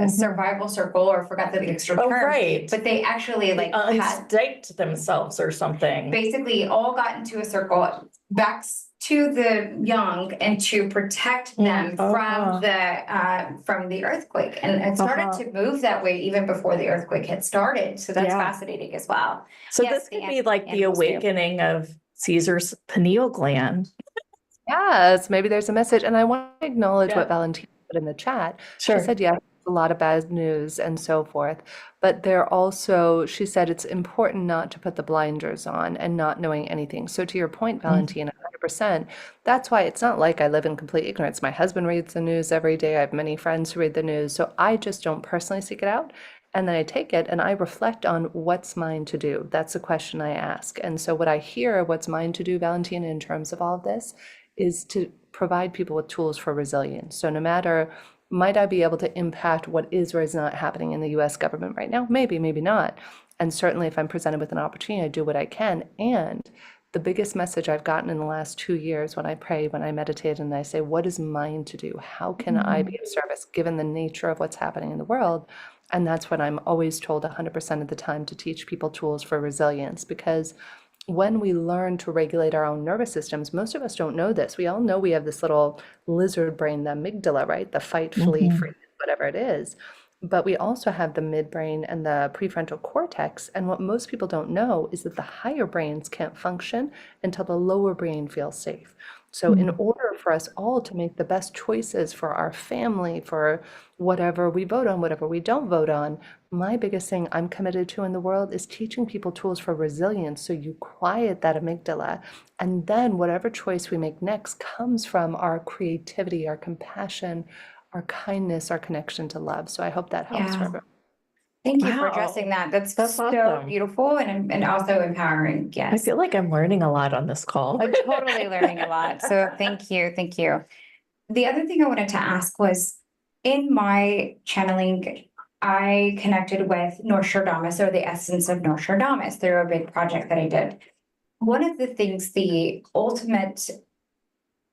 B: survival circle, or I forgot the extra
A: oh,
B: term,
A: right.
B: but they actually like had
A: Unstaked themselves or something.
B: basically all got into a circle back to the young and to protect them from the earthquake. And it started to move that way even before the earthquake had started. So that's fascinating as well.
A: So
B: Yes,
A: this could be like the awakening of Caesar's pineal gland.
C: Yes, maybe there's a message. And I want to acknowledge what Valentina put in the chat. She said, yeah, a lot of bad news and so forth. But there also, she said it's important not to put the blinders on and not knowing anything. So to your point, Valentina, 100%, that's why it's not like I live in complete ignorance. My husband reads the news every day. I have many friends who read the news. So I just don't personally seek it out. And then I take it and I reflect on what's mine to do. That's the question I ask. And so what I hear, what's mine to do, Valentina, in terms of all of this, is to provide people with tools for resilience. So no matter, might I be able to impact what is or is not happening in the US government right now? Maybe, maybe not. And certainly if I'm presented with an opportunity, I do what I can. And the biggest message I've gotten in the last 2 years when I pray, when I meditate, and I say, what is mine to do? How can I be of service given the nature of what's happening in the world? And that's what I'm always told 100% of the time, to teach people tools for resilience, because when we learn to regulate our own nervous systems, most of us don't know this. We all know we have this little lizard brain, the amygdala, right? The fight, flee, freeze, whatever it is. But we also have the midbrain and the prefrontal cortex. And what most people don't know is that the higher brains can't function until the lower brain feels safe. So in order for us all to make the best choices for our family, for whatever we vote on, whatever we don't vote on, my biggest thing I'm committed to in the world is teaching people tools for resilience. So you quiet that amygdala, and then whatever choice we make next comes from our creativity, our compassion, our kindness, our connection to love. So I hope that helps for everyone.
B: Thank you for addressing that. That's so
A: awesome.
B: beautiful and also empowering. Yes.
A: I feel like I'm learning a lot on this call.
B: I'm totally learning a lot. So thank you. Thank you. The other thing I wanted to ask was, in my channeling, I connected with Nostradamus, or the essence of Nostradamus, through a big project that I did. One of the things, the ultimate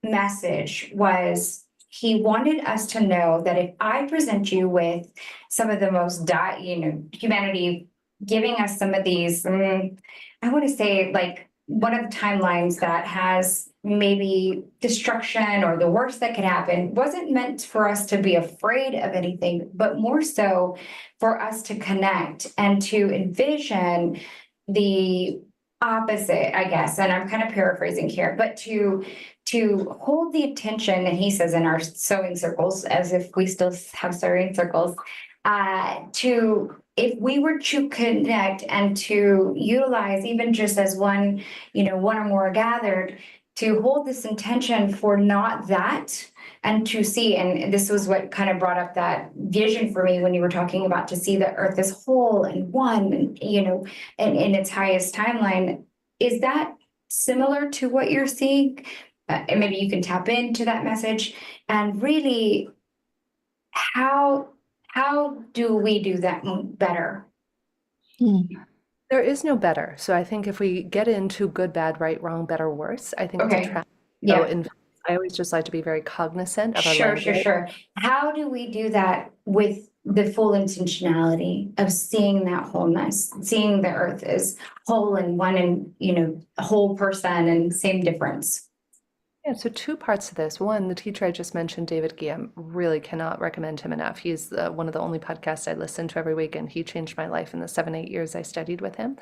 B: message was, he wanted us to know that if I present you with some of the most, humanity giving us some of these, I want to say like one of the timelines that has maybe destruction or the worst that could happen, wasn't meant for us to be afraid of anything, but more so for us to connect and to envision the opposite, I guess. And I'm kind of paraphrasing here, but to hold the attention, and he says in our sewing circles, as if we still have sewing circles, if we were to connect and to utilize, even just as one, one or more gathered, to hold this intention for not that, and to see, and this was what kind of brought up that vision for me when you were talking about, to see the earth as whole and one, and, and in its highest timeline. Is that similar to what you're seeing? And maybe you can tap into that message, and really, how do we do that better?
C: There is no better. So I think if we get into good, bad, right, wrong, better, worse, I think it's a trap. So I always just like to be very cognizant of our language.
B: Sure. How do we do that with the full intentionality of seeing that wholeness, seeing the earth as whole and one, and, a whole person and same difference?
C: Yeah, so two parts to this. One, the teacher I just mentioned, David Guillaume, really cannot recommend him enough. He's one of the only podcasts I listen to every week, and he changed my life in the 7-8 years I studied with him.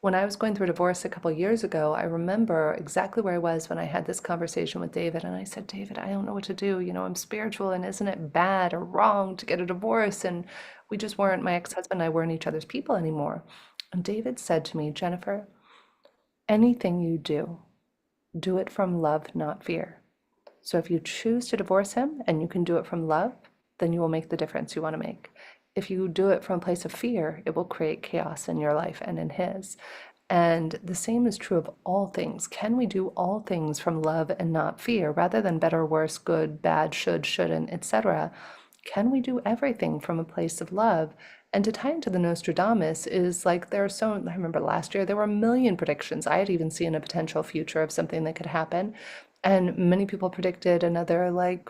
C: When I was going through a divorce a couple of years ago, I remember exactly where I was when I had this conversation with David, and I said, David, I don't know what to do. I'm spiritual, and isn't it bad or wrong to get a divorce? And we just weren't, my ex-husband and I weren't each other's people anymore. And David said to me, Jennifer, anything you do it from love, not fear. So if you choose to divorce him and you can do it from love, then you will make the difference you want to make. If you do it from a place of fear, it will create chaos in your life and in his. And the same is true of all things. Can we do all things from love and not fear, rather than better, worse, good, bad, should, shouldn't, etc.? Can we do everything from a place of love? And to tie into the Nostradamus is like there are so, I remember last year there were a million predictions. I had even seen a potential future of something that could happen. And many people predicted another, like,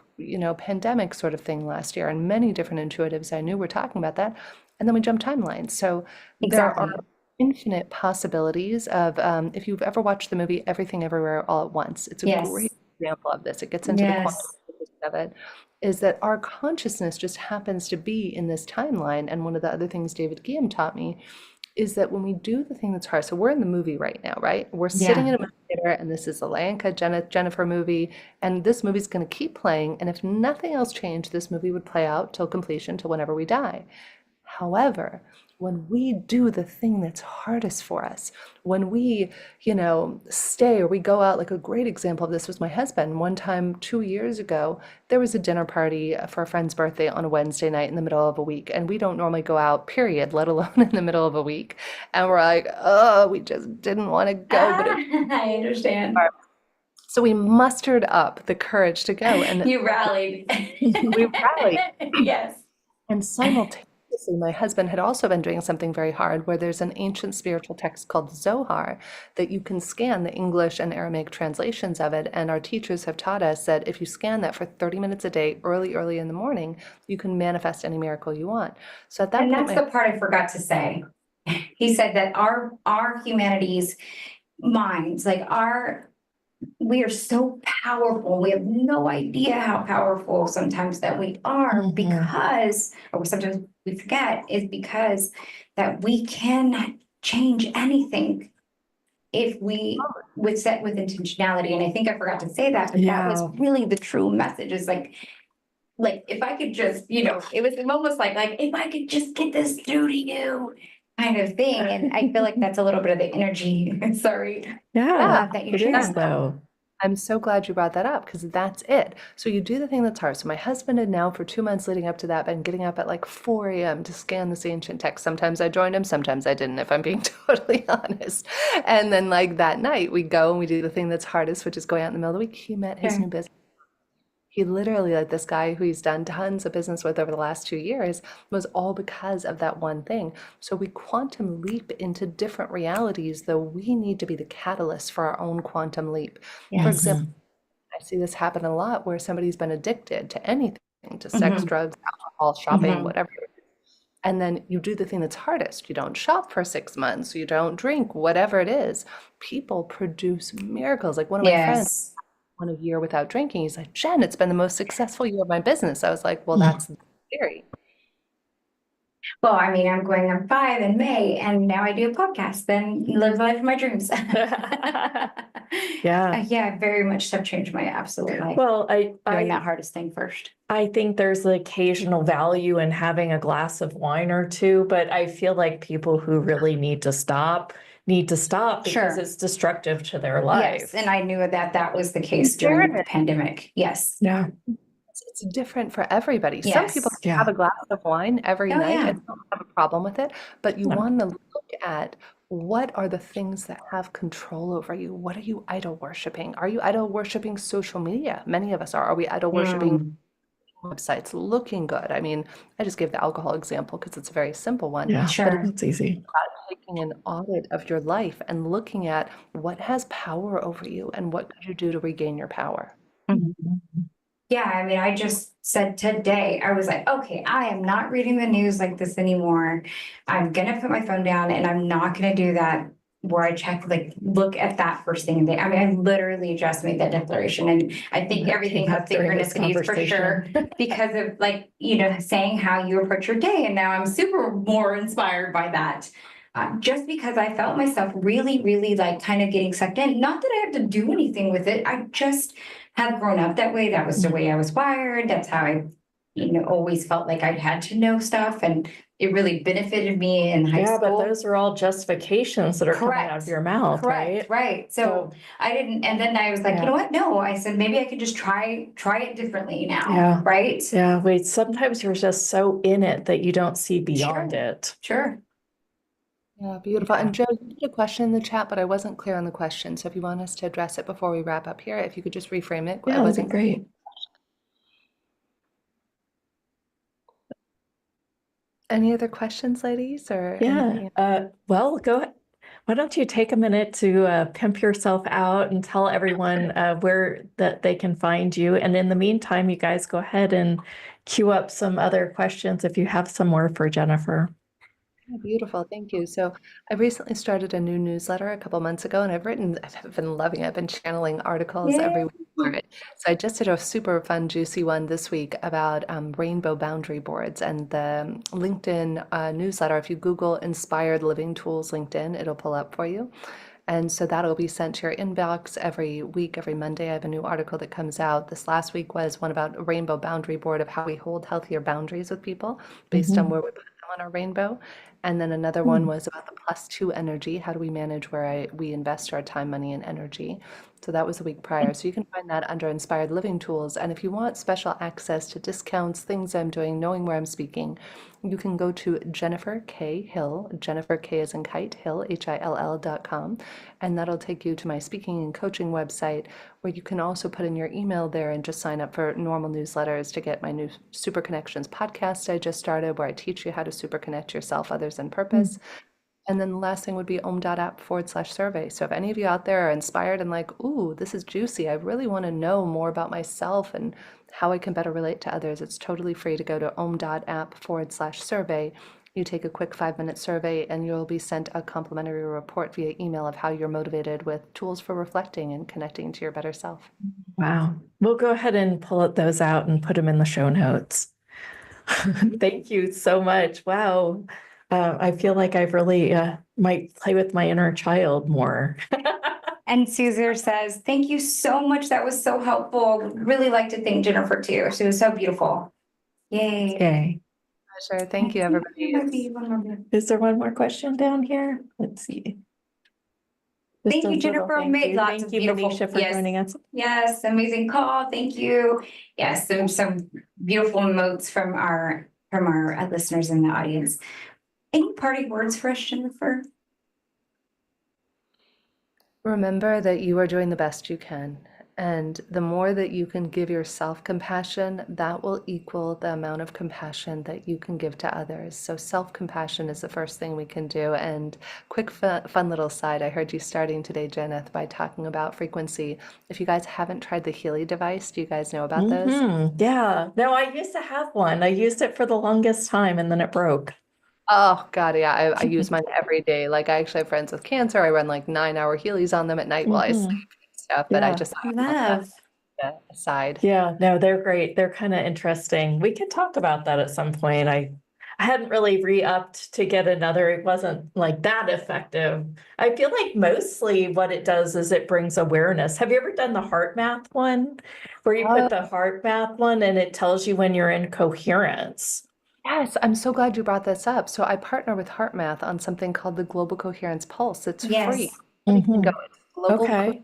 C: pandemic sort of thing last year. And many different intuitives I knew were talking about that. And then we jumped timelines. So there are
B: Exactly.
C: infinite possibilities of, if you've ever watched the movie Everything Everywhere All at Once, it's a great
B: Yes.
C: example of this. It gets into the quantum
B: Yes.
C: physics of it, is that our consciousness just happens to be in this timeline. And one of the other things David Guillaume taught me is that when we do the thing that's hard, so we're in the movie right now, right? We're sitting
B: Yeah.
C: in a movie theater, and this is the Lanka Jennifer movie, and this movie's going to keep playing. And if nothing else changed, this movie would play out till completion, till whenever we die. However, when we do the thing that's hardest for us, when we, stay or we go out, like a great example of this was my husband. One time, 2 years ago, there was a dinner party for a friend's birthday on a Wednesday night in the middle of a week. And we don't normally go out, period, let alone in the middle of a week. And we're like, oh, we just didn't want to go. But
B: I understand.
C: so we mustered up the courage to go. And
B: You rallied.
C: we rallied.
B: Yes.
C: And simultaneously, my husband had also been doing something very hard where there's an ancient spiritual text called Zohar that you can scan the English and Aramaic translations of it. And our teachers have taught us that if you scan that for 30 minutes a day, early in the morning, you can manifest any miracle you want. So at that
B: And
C: point,
B: that's the part I forgot to say. He said that our humanity's minds, we are so powerful. We have no idea how powerful sometimes that we are because, or sometimes we forget, is because that we can change anything if we would set with intentionality. And I think I forgot to say that, but that was really the true message, is like if I could just, it was almost like if I could just get this through to you kind of thing. And I feel like that's a little bit of the energy, sorry,
A: Yeah,
B: that you
A: it
B: shared.
A: is though.
C: I'm so glad you brought that up, because that's it. So you do the thing that's hard. So my husband had now for 2 months leading up to that been getting up at like 4 a.m. to scan this ancient text. Sometimes I joined him, sometimes I didn't, if I'm being totally honest. And then like that night we go and we do the thing that's hardest, which is going out in the middle of the week. He met his new business. He literally, like this guy who he's done tons of business with over the last 2 years, was all because of that one thing. So we quantum leap into different realities, though we need to be the catalyst for our own quantum leap. For example, I see this happen a lot where somebody's been addicted to anything, to sex, drugs, alcohol, shopping, whatever. And then you do the thing that's hardest. You don't shop for 6 months, you don't drink, whatever it is. People produce miracles. Like one of my friends, went a year without drinking. He's like, Jen, it's been the most successful year of my business. I was like, well, that's the theory.
B: Well, I mean, I'm going on 5 in May, and now I do a podcast, then live the life of my dreams. Yeah, very much have changed my absolute life.
A: Well,
B: Doing that hardest thing first.
A: I think there's the occasional value in having a glass of wine or two, but I feel like people who really need to stop because it's destructive to their life.
B: Yes, and I knew that was the case during the pandemic. Yes.
A: Yeah.
C: It's different for everybody. Some people have a glass of wine every night and don't have a problem with it, but you want to look at what are the things that have control over you? What are you idol worshiping? Are you idol worshiping social media? Many of us are. Are we idol worshiping websites looking good? I mean, I just gave the alcohol example because it's a very simple one.
A: Yeah,
B: sure.
A: It's easy.
C: Taking an audit of your life and looking at what has power over you and what could you do to regain your power.
B: Yeah, I mean, I just said today, I was like, okay, I am not reading the news like this anymore. I'm gonna put my phone down, and I'm not gonna do that where I check, look at that first thing in the day. I mean, I literally just made that declaration, and I think everything has synchronicities for sure because of saying how you approach your day. And now I'm super more inspired by that. Just because I felt myself really, really kind of getting sucked in. Not that I have to do anything with it. I just have grown up that way. That was the way I was wired. That's how I, always felt like I had to know stuff, and it really benefited me in high school.
A: But those are all justifications that are coming out of your mouth, right?
B: Right. So I didn't, and then I was like, you know what? No, I said, maybe I could just try it differently now.
A: Yeah.
B: Right?
A: Yeah. Sometimes you're just so in it that you don't see beyond it.
B: Sure.
C: Yeah, beautiful.
A: Yeah,
C: And Joe, you put a question in the chat, but I wasn't clear on the question. So if you want us to address it before we wrap up here, if you could just reframe it, I
A: yeah, that'd be
C: wasn't.
A: great.
C: Any other questions, ladies, or
A: Yeah.
C: anything?
A: Well, go ahead. Why don't you take a minute to pimp yourself out and tell everyone where that they can find you. And in the meantime, you guys go ahead and queue up some other questions if you have some more for Jennifer.
C: Yeah, beautiful. Thank you. So I recently started a new newsletter a couple months ago, and I've been loving it. I've been channeling articles every
B: Yay.
C: week for it. So I just did a super fun, juicy one this week about rainbow boundary boards and the LinkedIn newsletter. If you Google Inspired Living Tools LinkedIn, it'll pull up for you. And so that'll be sent to your inbox every week, every Monday. I have a new article that comes out. This last week was one about a rainbow boundary board of how we hold healthier boundaries with people based on
A: Mhm.
C: where we put them on our rainbow. And then another one was about the +2 energy. How do we manage where we invest our time, money, and energy? So that was the week prior. So you can find that under Inspired Living Tools. And if you want special access to discounts, things I'm doing, knowing where I'm speaking, you can go to Jennifer K. Hill, Jennifer K as in kite, Hill, HILL.com. And that'll take you to my speaking and coaching website, where you can also put in your email there and just sign up for normal newsletters to get my new Super Connections podcast I just started, where I teach you how to super connect yourself, others, and purpose. And then the last thing would be om.app/survey. So if any of you out there are inspired and like, ooh, this is juicy, I really want to know more about myself and how I can better relate to others, it's totally free to go to om.app/survey. You take a quick 5-minute survey and you'll be sent a complimentary report via email of how you're motivated with tools for reflecting and connecting to your better self.
A: Wow. We'll go ahead and pull those out and put them in the show notes. Thank you so much. Wow. I feel like I've really might play with my inner child more.
B: And Caesar says, thank you so much. That was so helpful. Really like to thank Jennifer too. She was so beautiful. Yay.
A: Yay.
C: Sure.
B: I
C: Thank you,
B: think
C: everybody.
B: there might be one more.
A: Is there one more question down here? Let's see. Just
B: Thank
A: a
B: you,
A: little
B: Jennifer.
A: thank
B: Made
A: you.
B: lots
A: Thank
B: of
A: you,
B: beautiful.
A: Manisha, for
B: Yes.
A: joining us.
B: Yes, amazing call. Thank you. Yes, some beautiful notes from our listeners in the audience. Any parting words for us, Jennifer?
C: Remember that you are doing the best you can. And the more that you can give yourself compassion, that will equal the amount of compassion that you can give to others. So, self compassion is the first thing we can do. And quick, fun little side, I heard you starting today, Jeneth, by talking about frequency. If you guys haven't tried the Healy device, do you guys know about those?
A: Yeah. No, I used to have one. I used it for the longest time and then it broke.
C: Oh God, yeah, I use mine every day. Like I actually have friends with cancer. I run like 9-hour Heelys on them at night while I sleep and stuff. But I
A: Yeah.
C: just
B: I
C: thought that
B: love.
C: aside.
A: Yeah, no, they're great. They're kind of interesting. We could talk about that at some point. I hadn't really re-upped to get another. It wasn't like that effective. I feel like mostly what it does is it brings awareness. Have you ever done the heart math one? Where you
C: Oh,
A: put the heart math one and it tells you when you're in coherence.
C: yes, I'm so glad you brought this up. So I partner with HeartMath on something called the Global Coherence Pulse. It's free.
B: Yes.
C: Anybody can go. It's
A: Okay.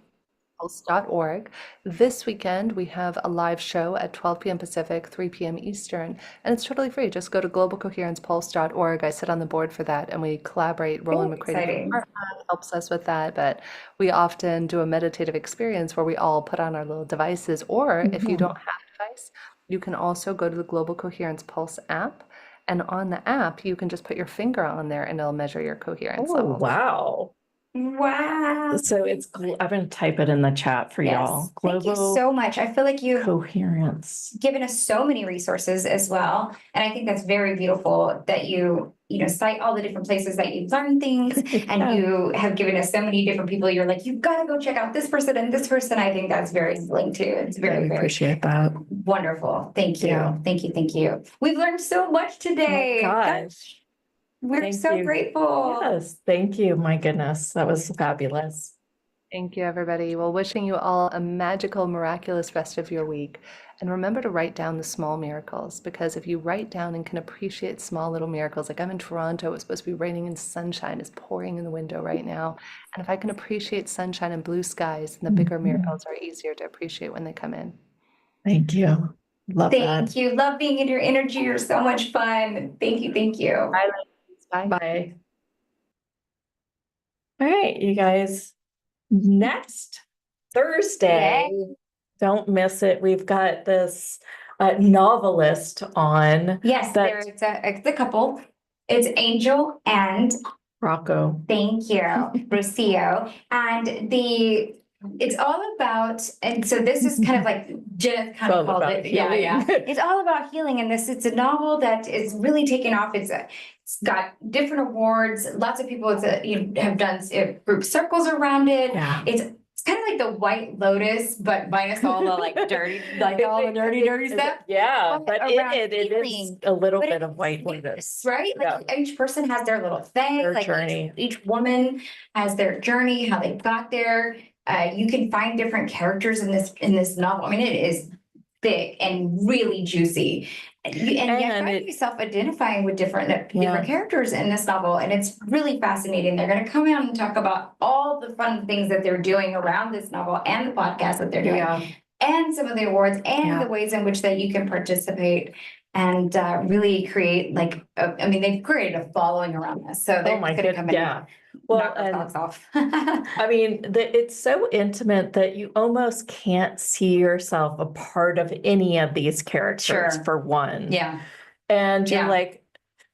C: globalcoherencepulse.org. This weekend, we have a live show at 12 p.m. Pacific, 3 p.m. Eastern, and it's totally free. Just go to globalcoherencepulse.org. I sit on the board for that, and we collaborate. Roland
B: Very
C: McCready from
B: exciting.
C: HeartMath helps us with that, but we often do a meditative experience where we all put on our little devices, or if you don't have a device, you can also go to the Global Coherence Pulse app. And on the app, you can just put your finger on there and it'll measure your coherence
A: Oh,
C: levels.
A: wow.
B: Wow.
A: So I'm going to type it in the chat for y'all.
B: Yes. Thank you
A: Global
B: so much. I feel like you've
A: coherence.
B: given us so many resources as well. And I think that's very beautiful that you cite all the different places that you've learned things and
A: Yeah.
B: you have given us so many different people. You're like, you've got to go check out this person and this person. I think that's very healing too. It's
A: Yeah,
B: very,
A: we
B: very
A: appreciate that.
B: wonderful. Thank you.
A: Yeah.
B: Thank you. Thank you. We've learned so much today.
A: Oh, gosh.
B: We're
A: Thank
B: so
A: you.
B: grateful.
A: Yes, thank you. My goodness, that was fabulous.
C: Thank you, everybody. Well, wishing you all a magical, miraculous rest of your week. And remember to write down the small miracles, because if you write down and can appreciate small little miracles, like I'm in Toronto, it's supposed to be raining and sunshine is pouring in the window right now. And if I can appreciate sunshine and blue skies, then the bigger miracles are easier to appreciate when they come in.
A: Thank you. Love that.
B: Thank you. Love being in your energy. You're so much fun. Thank you. Thank you.
C: Bye, ladies. Bye.
A: Bye. All right, you guys, next Thursday, don't miss it. We've got this novelist on.
B: Yes,
A: that
B: it's a couple. It's Angel and
A: Rocco.
B: thank you, Rocio. And it's all about, and so this is kind of like Jenith kind of called it. Yeah, yeah. It's all about healing. And it's a novel that is really taken off. It's got different awards. Lots of people have done group circles around it.
A: Yeah.
B: It's kind of like the White Lotus, but minus all the like dirty, like all the dirty stuff.
A: Yeah, but in
B: around
A: it is
B: healing.
A: a little
B: But
A: bit of White Lotus.
B: Right? Like each person has their little thing,
A: Their
B: like
A: journey.
B: each woman has their journey, how they got there. You can find different characters in this novel. I mean, it is thick and really juicy. And you find yourself identifying with different characters in this novel, and it's really fascinating. They're going to come out and talk about all the fun things that they're doing around this novel and the podcast that they're doing, and some of the awards and the ways in which that you can participate and really create they've created a following around this. So they're going to come in. Yeah. Well, knock off.
A: I mean, it's so intimate that you almost can't see yourself a part of any of these characters for one.
B: Yeah.
A: And you're like,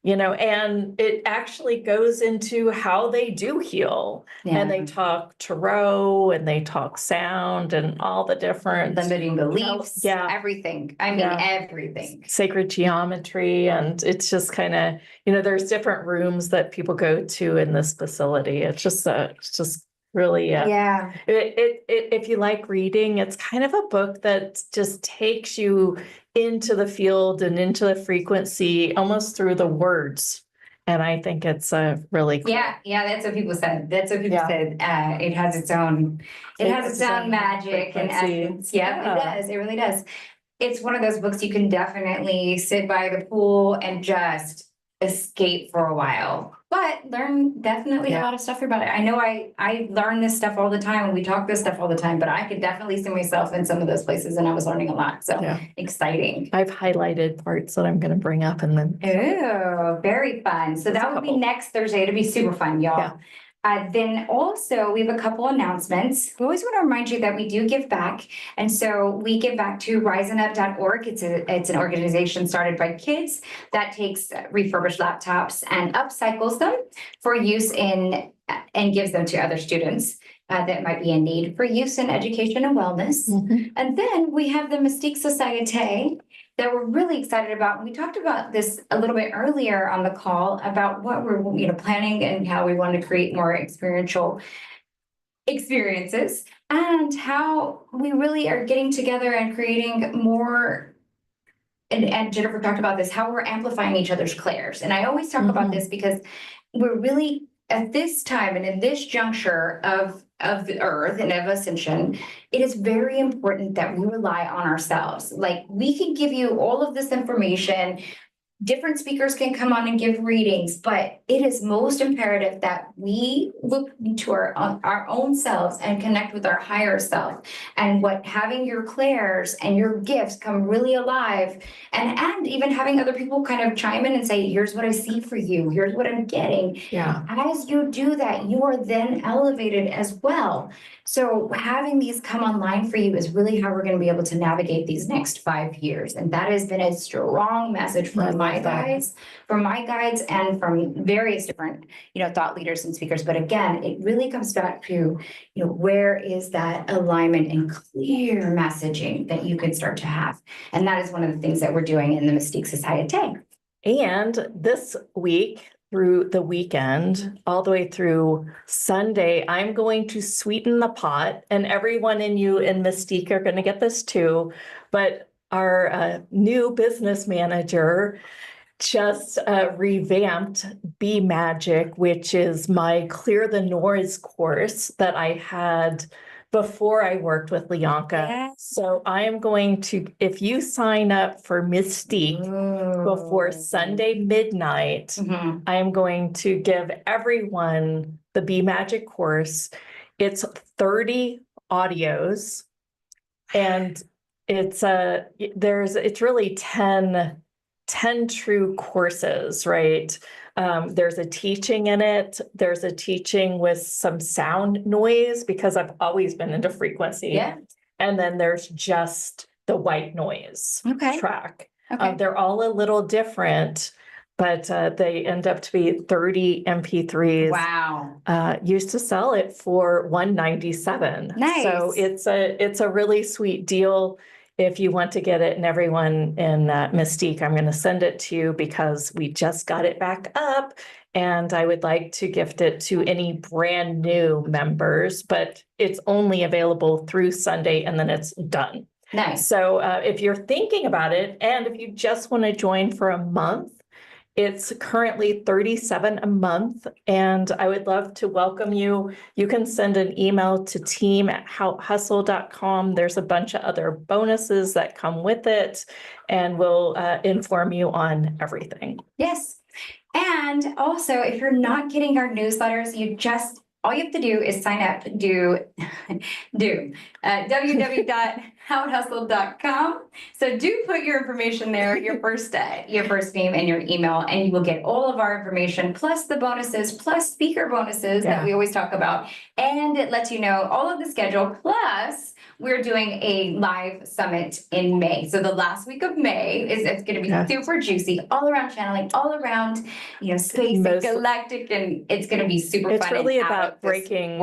A: and it actually goes into how they do heal. And they talk tarot and they talk sound and all the different
B: limiting beliefs, everything. I mean, everything.
A: Sacred geometry. And it's just kind of, there's different rooms that people go to in this facility. It's just really, if you like reading, it's kind of a book that just takes you into the field and into the frequency almost through the words. And I think it's really cool.
B: Yeah, that's what people said. That's what people said. It has its own magic and essence. Yeah, it does. It really does. It's one of those books you can definitely sit by the pool and just escape for a while, but learn definitely a lot of stuff about it. I know I learn this stuff all the time and we talk this stuff all the time, but I could definitely see myself in some of those places and I was learning a lot. So exciting.
A: I've highlighted parts that I'm going to bring up and then.
B: Oh, very fun. So that will be next Thursday. It'll be super fun, y'all. Yeah. Then also we have a couple announcements. We always want to remind you that we do give back. And so we give back to rising-up.org. It's an organization started by kids that takes refurbished laptops and upcycles them for use and gives them to other students that might be in need for use in education and wellness. Mm-hmm. And then we have the Mystique Society that we're really excited about. We talked about this a little bit earlier on the call about what we're planning and how we want to create more experiential experiences and how we really are getting together and creating more. And Jennifer talked about this, how we're amplifying each other's clairs. And I always talk about this because we're really at this time and in this juncture of the earth and of ascension, it is very important that we rely on ourselves. Like we can give you all of this information. Different speakers can come on and give readings, but it is most imperative that we look into our own selves and connect with our higher self. And having your clairs and your gifts come really alive, and even having other people kind of chime in and say, here's what I see for you, here's what I'm getting. Yeah. As you do that, you are then elevated as well. So having these come online for you is really how we're going to be able to navigate these next 5 years. And that has been a strong message from my guides, and from various different, thought leaders and speakers. But again, it really comes back to, where is that alignment and clear messaging that you can start to have? And that is one of the things that we're doing in the Mystique Society.
A: And this week, through the weekend, all the way through Sunday, I'm going to sweeten the pot, and everyone in Mystique are going to get this too. But our new business manager just revamped Be Magic, which is my Clear the Noise course that I had before I worked with Leonka. Yes. So I am going to, if you sign up for Mystique before Sunday midnight, I am going to give everyone the Be Magic course. It's 30 audios, and it's really 10 10 true courses, right? There's a teaching in it. There's a teaching with some sound noise because I've always been into frequency.
B: Yeah.
A: And then there's just the white noise track.
B: Okay.
A: They're all a little different, but they end up to be 30 MP3s.
B: Wow.
A: Used to sell it for $197.
B: Nice.
A: So it's a really sweet deal. If you want to get it, and everyone in Mystique, I'm going to send it to you because we just got it back up, and I would like to gift it to any brand new members, but it's only available through Sunday and then it's done.
B: Nice.
A: So if you're thinking about it, and if you just want to join for a month, it's currently $37 a month, and I would love to welcome you. You can send an email to team@houtehustle.com. There's a bunch of other bonuses that come with it, and we'll inform you on everything.
B: Yes. And also, if you're not getting our newsletters, all you have to do is sign up, www.houtehustle.com. So do put your information there, your first name and your email, and you will get all of our information, plus the bonuses, plus speaker bonuses that we always talk about. And it lets you know all of the schedule. Plus, we're doing a live summit in May. So the last week of May it's going to be super juicy, all around channeling, all around, space and galactic, and it's going to be super fun.
A: It's really about breaking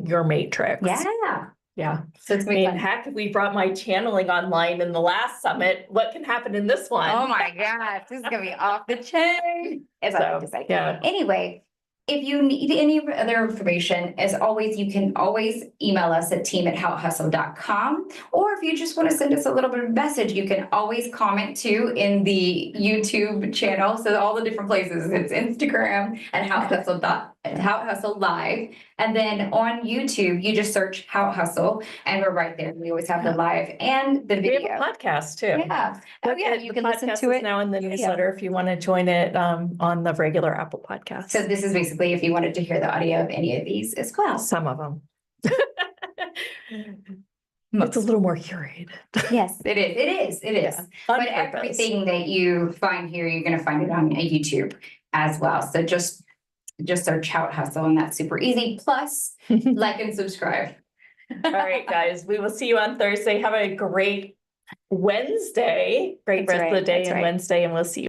A: your matrix.
B: Yeah.
A: Yeah.
B: So it's going to be fun.
A: Heck, we brought my channeling online in the last summit. What can happen in this one?
B: Oh my gosh, this is going to be off the chain. As I like to say.
A: Yeah.
B: Anyway, if you need any other information, as always, you can always email us at team@houtehustle.com. Or if you just want to send us a little bit of message, you can always comment too in the YouTube channel. So all the different places, it's Instagram at Haute Hustle Live. And then on YouTube, you just search Haute Hustle, and we're right there. We always have the live and the video.
A: We have a podcast too.
B: Yeah. Oh yeah, you can listen to it
A: now in the newsletter if you want to join it on the regular Apple podcast.
B: So this is basically if you wanted to hear the audio of any of these as well.
A: Some of them. It's a little more curated.
B: Yes, it is.
A: Yeah,
B: but everything that you find here, you're going to find it on YouTube as well. So just search Haute Hustle, and that's super easy. Plus, like and subscribe.
A: All right, guys, we will see you on Thursday. Have a great Wednesday. Great rest of the day and Wednesday, and we'll see you.